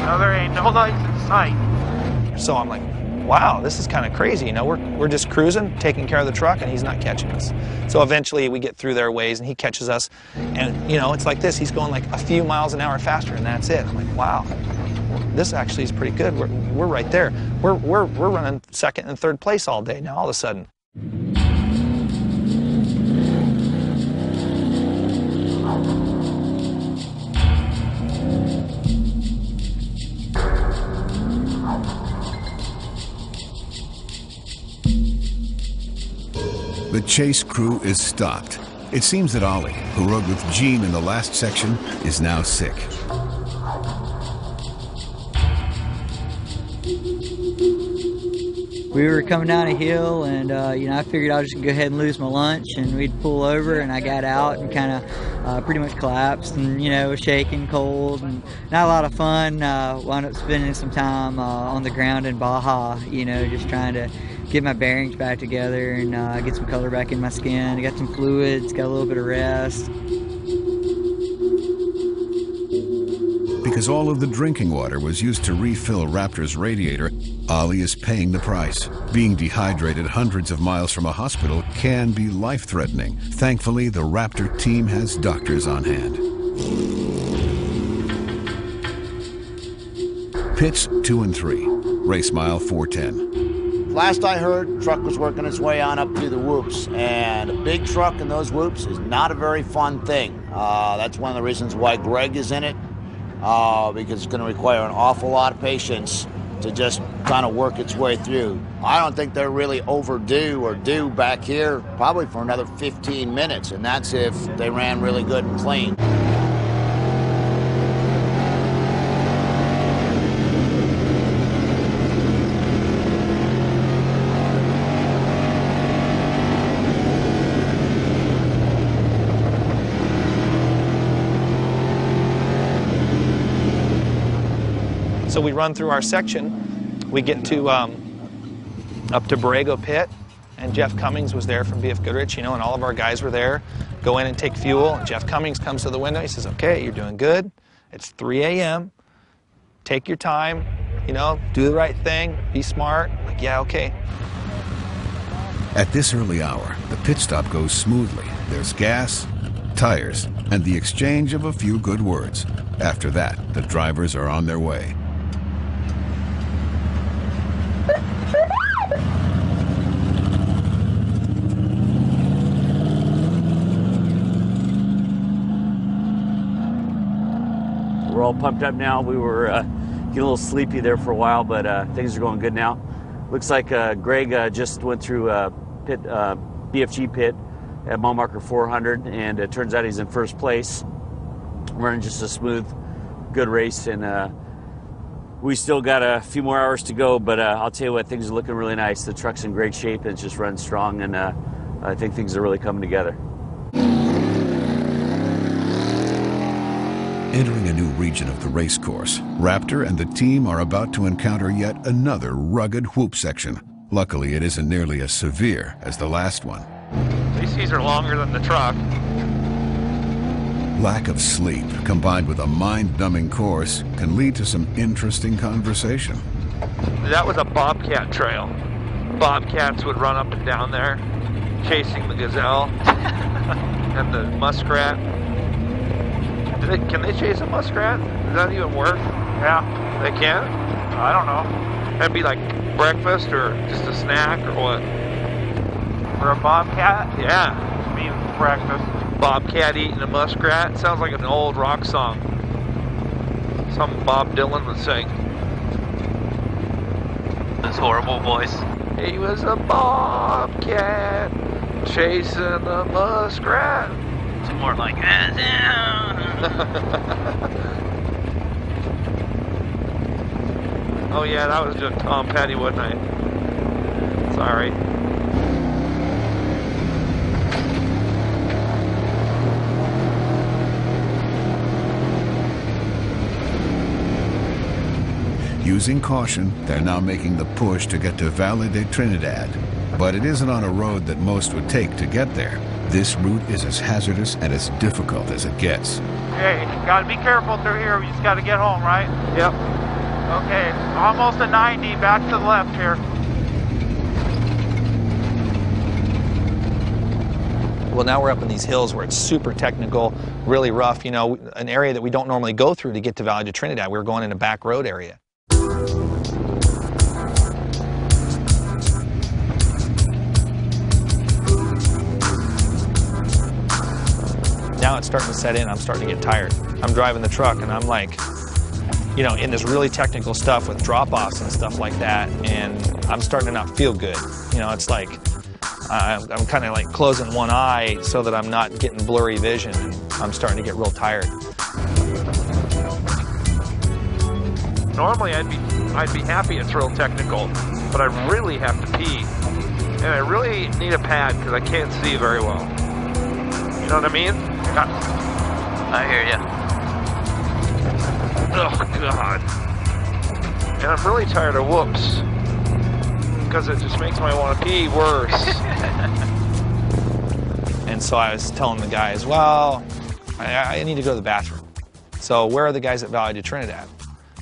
J: No, there ain't no lights in sight.
H: So I'm like, wow, this is kind of crazy. You know, we're just cruising, taking care of the truck, and he's not catching us. So eventually we get through their ways, and he catches us. And, you know, it's like this. He's going like a few miles an hour faster, and that's it. I'm like, wow, this actually is pretty good. We're right there. We're running 2nd and 3rd place all day now all of a sudden.
D: The chase crew is stopped. It seems that Ollie, who rode with Gene in the last section, is now sick.
W: We were coming down a hill, and you know, I figured I was just gonna go ahead and lose my lunch, and we'd pull over, and I got out and kind of pretty much collapsed, and you know, was shaking, cold, and not a lot of fun. Wound up spending some time on the ground in Baja, you know, just trying to get my bearings back together and get some color back in my skin. I got some fluids, got a little bit of rest.
D: Because all of the drinking water was used to refill Raptor's radiator, Ollie is paying the price. Being dehydrated hundreds of miles from a hospital can be life-threatening. Thankfully, the Raptor team has doctors on hand. Pits 2 and 3, race mile 410.
N: Last I heard, the truck was working its way on up to the whoops, and a big truck in those whoops is not a very fun thing. That's one of the reasons why Greg is in it, because it's going to require an awful lot of patience to just kind of work its way through. I don't think they're really overdue or due back here probably for another 15 minutes, and that's if they ran really good and clean.
H: So we run through our section. We get to up to Borrego Pit, and Jeff Cummings was there from BF Goodrich, you know, and all of our guys were there. Go in and take fuel, and Jeff Cummings comes to the window. He says, "Okay, you're doing good. It's 3 a.m. Take your time, you know, do the right thing, be smart." Like, yeah, okay.
D: At this early hour, the pit stop goes smoothly. There's gas, tires, and the exchange of a few good words. After that, the drivers are on their way.
T: We're all pumped up now. We were getting a little sleepy there for a while, but things are going good now. Looks like Greg just went through BFG pit at mile marker 400, and it turns out he's in first place, running just a smooth, good race. And we still got a few more hours to go, but I'll tell you what, things are looking really nice. The truck's in great shape, and it's just running strong, and I think things are really coming together.
D: Entering a new region of the race course, Raptor and the team are about to encounter yet another rugged whoop section. Luckily, it isn't nearly as severe as the last one.
C: CCs are longer than the truck.
D: Lack of sleep, combined with a mind-numbing course, can lead to some interesting conversation.
C: That was a bobcat trail. Bobcats would run up and down there, chasing the gazelle and the muskrat. Can they chase a muskrat? Does that even work?
J: Yeah.
C: They can?
J: I don't know.
C: That'd be like breakfast or just a snack or what?
J: For a bobcat?
C: Yeah.
J: It means breakfast.
C: Bobcat eating a muskrat? Sounds like an old rock song. Some Bob Dylan would sing.
I: This horrible voice.
C: He was a bobcat chasing a muskrat.
I: It's more like
C: Oh yeah, that was just Tom Petty, wasn't I? Sorry.
D: Using caution, they're now making the push to get to Valle de Trinidad. But it isn't on a road that most would take to get there. This route is as hazardous and as difficult as it gets.
J: Hey, gotta be careful through here. We just gotta get home, right?
C: Yep.
J: Okay, almost a 90, back to the left here.
H: Well, now we're up in these hills where it's super technical, really rough, you know, an area that we don't normally go through to get to Valle de Trinidad. We were going in a back road area. Now it's starting to set in. I'm starting to get tired. I'm driving the truck and I'm like, you know, in this really technical stuff with drop-offs and stuff like that, and I'm starting to not feel good. You know, it's like I'm kind of like closing one eye so that I'm not getting blurry vision, and I'm starting to get real tired.
C: Normally I'd be happy it's real technical, but I really have to pee, and I really need a pad because I can't see very well. You know what I mean?
I: I hear ya.
C: Oh God! And I'm really tired of whoops because it just makes my want to pee worse.
H: And so I was telling the guys, well, I need to go to the bathroom. So where are the guys at Valle de Trinidad?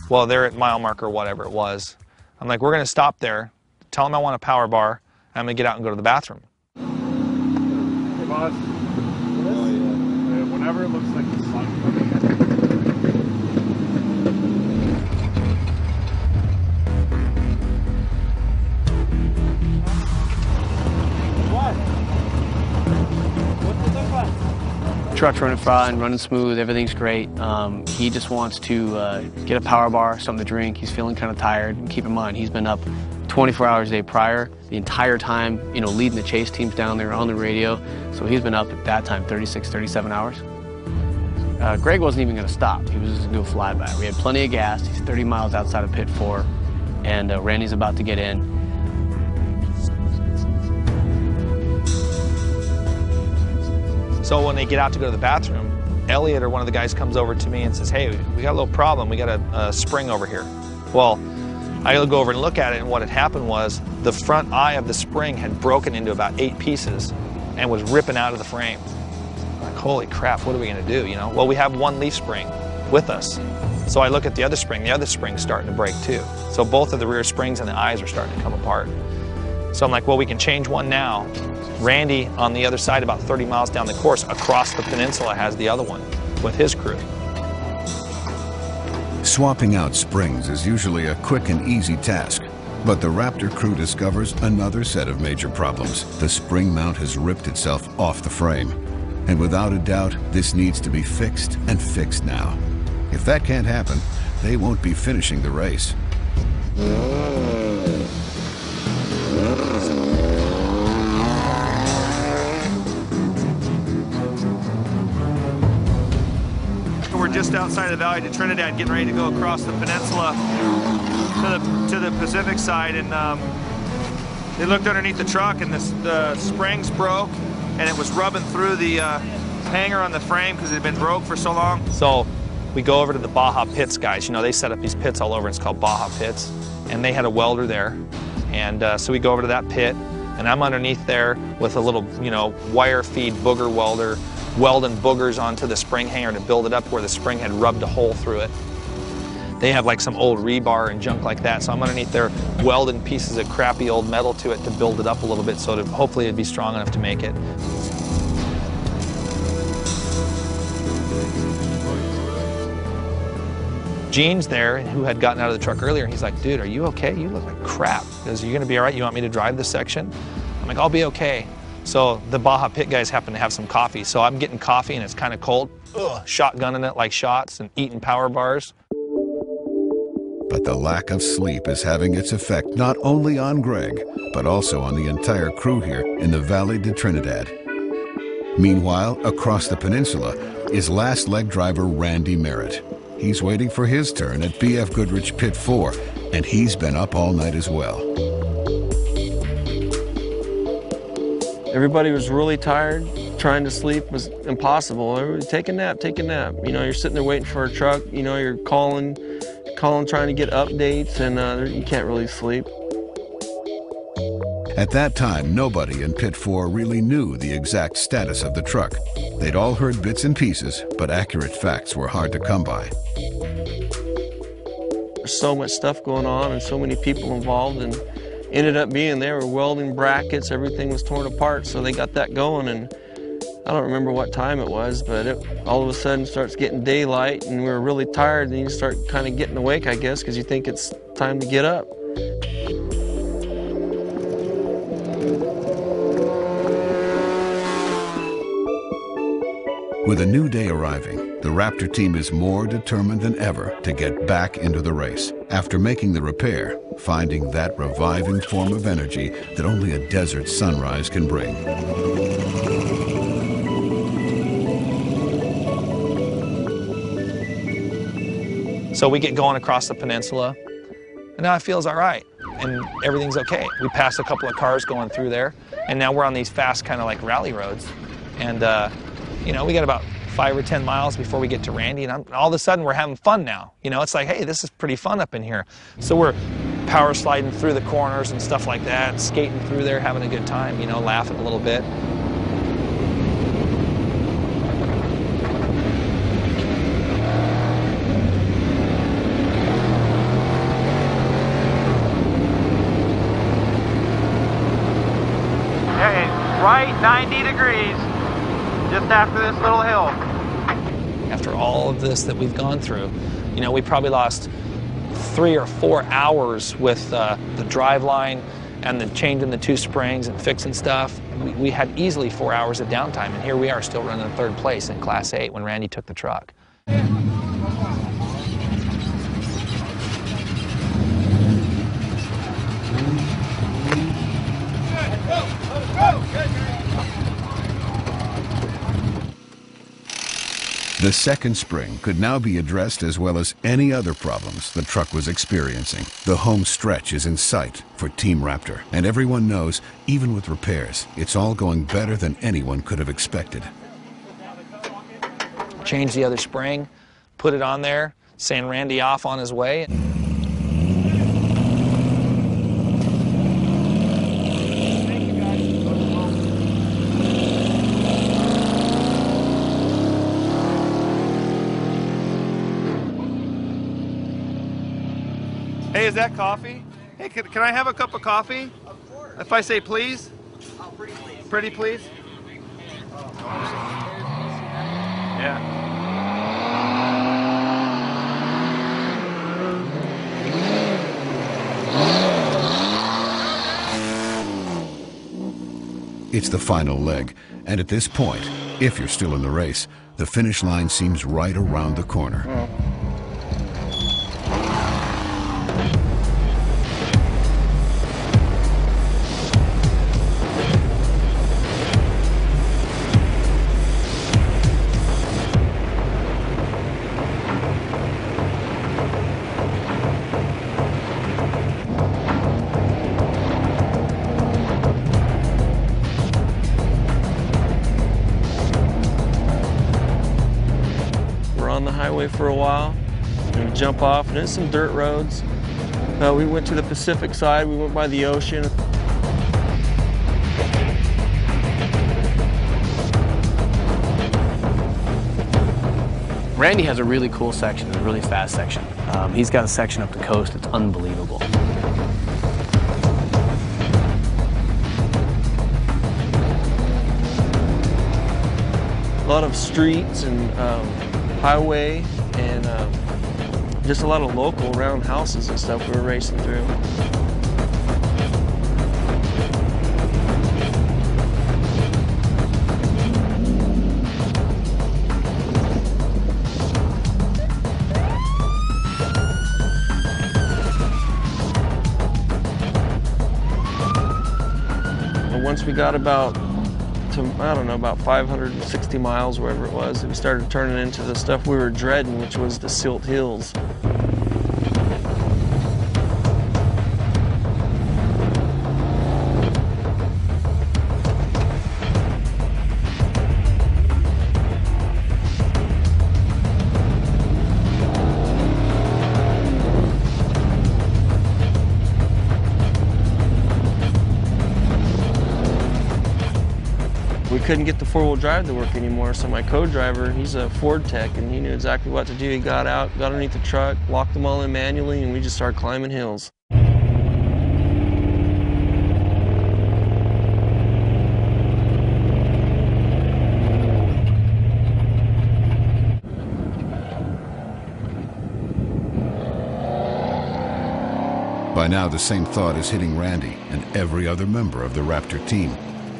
H: Well, they're at mile marker, whatever it was. I'm like, we're going to stop there, tell them I want a power bar, and I'm going to get out and go to the bathroom.
J: Hey, boss. Whenever it looks like the sun's coming in.
O: truck's running fine, running smooth, everything's great. He just wants to get a power bar, something to drink. He's feeling kind of tired. And keep in mind, he's been up 24 hours a day prior, the entire time, you know, leading the chase teams down there on the radio. So he's been up at that time 36, 37 hours. Greg wasn't even going to stop. He was just going to do a flyby. We had plenty of gas. He's 30 miles outside of pit 4, and Randy's about to get in.
H: So when they get out to go to the bathroom, Elliot or one of the guys comes over to me and says, hey, we got a little problem. We got a spring over here. Well, I go over and look at it, and what had happened was the front eye of the spring had broken into about 8 pieces and was ripping out of the frame. Like, holy crap, what are we gonna do, you know? Well, we have one leaf spring with us. So I look at the other spring's starting to break too. So both of the rear springs and the eyes are starting to come apart. So I'm like, well, we can change one now. Randy on the other side, about 30 miles down the course, across the peninsula, has the other one with his crew.
D: Swapping out springs is usually a quick and easy task, but the Raptor crew discovers another set of major problems. The spring mount has ripped itself off the frame, and without a doubt, this needs to be fixed, and fixed now. If that can't happen, they won't be finishing the race.
C: We're just outside of the Valley to Trinidad, getting ready to go across the peninsula to the Pacific side, and they looked underneath the truck, and the springs broke, and it was rubbing through the hanger on the frame because it had been broke for so long.
H: So we go over to the Baja pits, guys. You know, they set up these pits all over. It's called Baja pits, and they had a welder there, and so we go over to that pit, and I'm underneath there with a little, you know, wire feed booger welder, welding boogers onto the spring hanger to build it up where the spring had rubbed a hole through it. They have like some old rebar and junk like that, so I'm underneath there welding pieces of crappy old metal to it to build it up a little bit so that hopefully it'd be strong enough to make it. Gene's there, who had gotten out of the truck earlier, and he's like, dude, are you okay? You look like crap. He goes, you gonna be all right? You want me to drive this section? I'm like, I'll be okay. So the Baja pit guys happen to have some coffee. So I'm getting coffee and it's kind of cold, shotgunning it like shots and eating power bars.
D: But the lack of sleep is having its effect not only on Greg, but also on the entire crew here in the Valley de Trinidad. Meanwhile, across the peninsula is last leg driver Randy Merritt. He's waiting for his turn at BF Goodrich Pit 4, and he's been up all night as well.
P: Everybody was really tired. Trying to sleep was impossible. Everybody, take a nap, take a nap. You know, you're sitting there waiting for a truck. You know, you're calling, trying to get updates, and you can't really sleep.
D: At that time, nobody in Pit 4 really knew the exact status of the truck. They'd all heard bits and pieces, but accurate facts were hard to come by.
P: There's so much stuff going on and so many people involved, and ended up being they were welding brackets, everything was torn apart, so they got that going, and I don't remember what time it was, but it all of a sudden starts getting daylight, and we were really tired, and you start kind of getting awake, I guess, because you think it's time to get up.
D: With a new day arriving, the Raptor team is more determined than ever to get back into the race. After making the repair, finding that reviving form of energy that only a desert sunrise can bring.
H: So we get going across the peninsula, and now it feels all right, and everything's okay. We passed a couple of cars going through there, and now we're on these fast kind of like rally roads, and you know, we got about 5 or 10 miles before we get to Randy, and all of a sudden we're having fun now. You know, it's like, hey, this is pretty fun up in here. So we're power sliding through the corners and stuff like that, skating through there, having a good time, you know, laughing a little bit.
C: Hey, right 90 degrees. Just after this little hill.
H: After all of this that we've gone through, you know, we probably lost 3 or 4 hours with the driveline and then changing the 2 springs and fixing stuff, we had easily 4 hours of downtime, and here we are still running 3rd place in Class 8 when Randy took the truck.
D: The second spring could now be addressed as well as any other problems the truck was experiencing. The home stretch is in sight for Team Raptor, and everyone knows, even with repairs, it's all going better than anyone could have expected.
H: Change the other spring, put it on there, send Randy off on his way.
C: Hey, is that coffee? Hey, can I have a cup of coffee? Of course. If I say please? Oh, pretty please. Pretty please? Yeah.
D: It's the final leg, and at this point, if you're still in the race, the finish line seems right around the corner.
P: For a while, and we jump off, and there's some dirt roads. We went to the Pacific side, we went by the ocean.
O: Randy has a really cool section, a really fast section. He's got a section up the coast that's unbelievable.
P: A lot of streets and highway and just a lot of local round houses and stuff we were racing through. And once we got about I don't know, about 560 miles, wherever it was, we started turning into the stuff we were dreading, which was the silt hills. Couldn't get the 4-wheel drive to work anymore, so my co-driver, he's a Ford tech, and he knew exactly what to do. He got out, got underneath the truck, locked them all in manually, and we just started climbing hills.
D: By now, the same thought is hitting Randy and every other member of the Raptor team.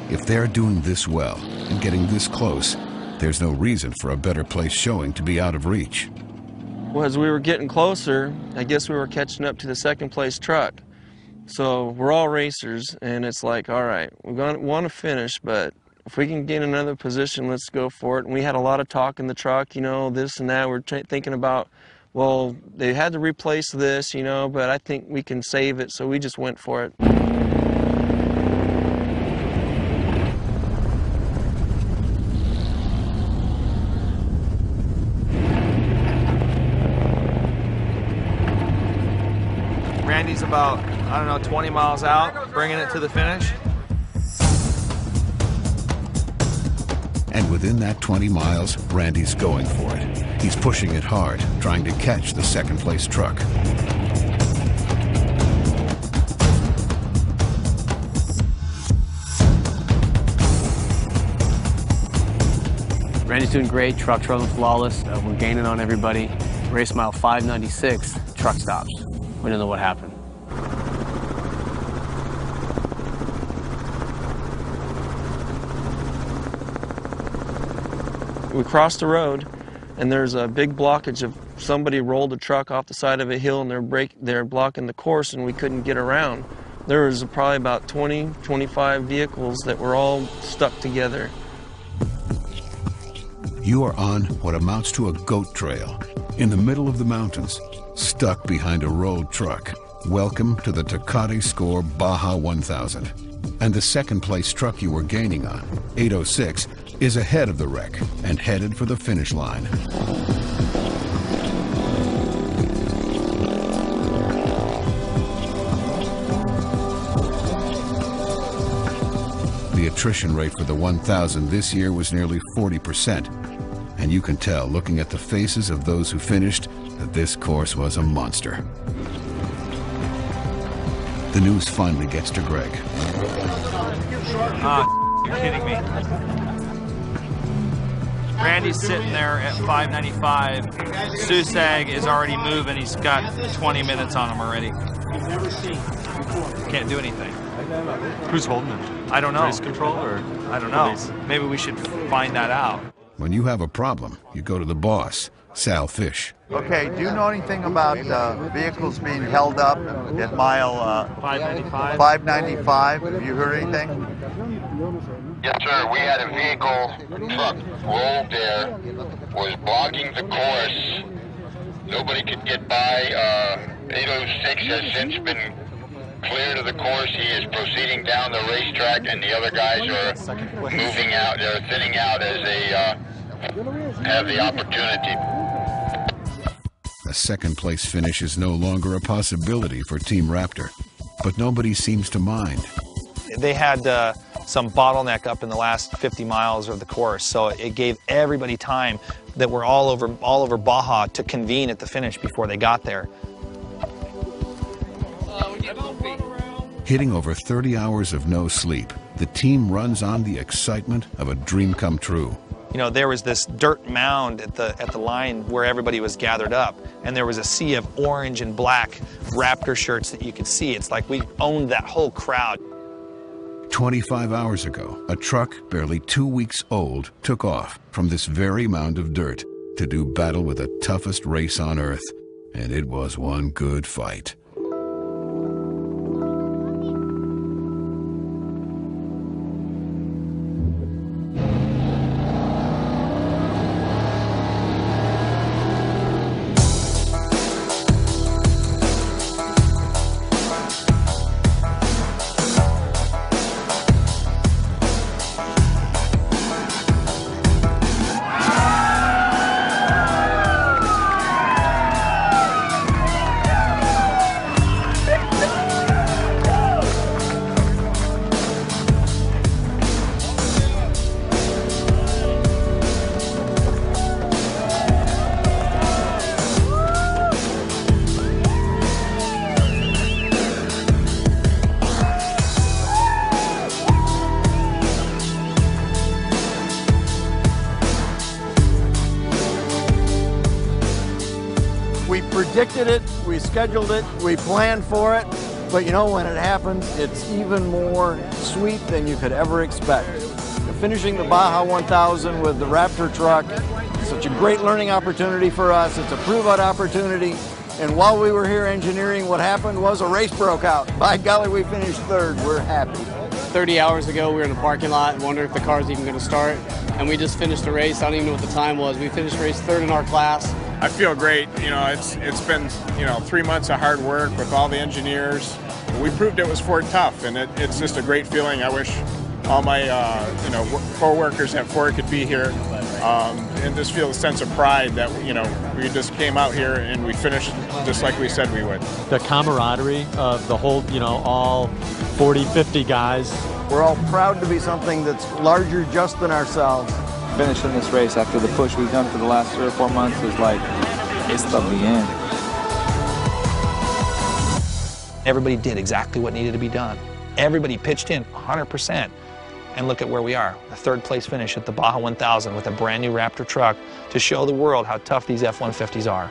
D: If they're doing this well and getting this close, there's no reason for a better place showing to be out of reach.
P: Well, as we were getting closer, I guess we were catching up to the 2nd place truck. So we're all racers, and it's like, all right, we're going to want to finish, but if we can gain another position, let's go for it. And we had a lot of talk in the truck, you know, this and that. We're thinking about, well, they had to replace this, you know, but I think we can save it, so we just went for it.
C: Randy's about, I don't know, 20 miles out, bringing it to the finish.
D: And within that 20 miles, Randy's going for it. He's pushing it hard, trying to catch the 2nd place truck.
O: Randy's doing great, truck's running flawless. We're gaining on everybody. Race mile 596, truck stops. We don't know what happened.
P: We crossed the road, and there's a big blockage of somebody rolled a truck off the side of a hill, and they're blocking the course, and we couldn't get around. There was probably about 20, 25 vehicles that were all stuck together.
D: You are on what amounts to a goat trail in the middle of the mountains, stuck behind a rolled truck. Welcome to the Tecate Score Baja 1000. And the second place truck you were gaining on, 806, is ahead of the wreck and headed for the finish line. The attrition rate for the 1000 this year was nearly 40%. And you can tell, looking at the faces of those who finished, that this course was a monster. The news finally gets to Greg.
C: You're kidding me. Randy's sitting there at 595. Susag is already moving. He's got 20 minutes on him already. Can't do anything.
A: Who's holding him?
C: I don't know.
A: Race control or?
C: I don't know. Maybe we should find that out.
D: When you have a problem, you go to the boss, Sal Fish.
B: Okay, do you know anything about vehicles being held up at mile
C: 595?
B: 595? Have you heard anything?
Q: Yes, sir. We had a vehicle, truck, rolled there, was blocking the course. Nobody could get by. 806 has since been cleared of the course. He is proceeding down the racetrack, and the other guys are moving out. They're thinning out as they have the opportunity.
D: A second place finish is no longer a possibility for Team Raptor, but nobody seems to mind.
H: They had some bottleneck up in the last 50 miles of the course, so it gave everybody time that were all over Baja to convene at the finish before they got there.
D: Hitting over 30 hours of no sleep, the team runs on the excitement of a dream come true.
H: You know, there was this dirt mound at the line where everybody was gathered up, and there was a sea of orange and black Raptor shirts that you could see. It's like we owned that whole crowd.
D: 25 hours ago, a truck barely 2 weeks old took off from this very mound of dirt to do battle with the toughest race on Earth, and it was one good fight.
B: We predicted it, we scheduled it, we planned for it, but you know, when it happens, it's even more sweet than you could ever expect. Finishing the Baja 1000 with the Raptor truck, such a great learning opportunity for us. It's a prove-out opportunity, and while we were here engineering, what happened was a race broke out. By golly, we finished third. We're happy.
R: 30 hours ago, we were in the parking lot and wondered if the car's even going to start, and we just finished the race. I don't even know what the time was. We finished race third in our class.
X: I feel great. You know, it's been 3 months of hard work with all the engineers. We proved it was Ford tough, and it's just a great feeling. I wish all my co-workers at Ford could be here and just feel a sense of pride that we just came out here and we finished just like we said we would.
Y: The camaraderie of the whole, all 40, 50 guys.
B: We're all proud to be something that's larger just than ourselves.
Z: Finishing this race after the push we've done for the last 3 or 4 months is like, it's the end.
H: Everybody did exactly what needed to be done. Everybody pitched in 100%. And look at where we are, a third place finish at the Baja 1000 with a brand new Raptor truck to show the world how tough these F-150s are.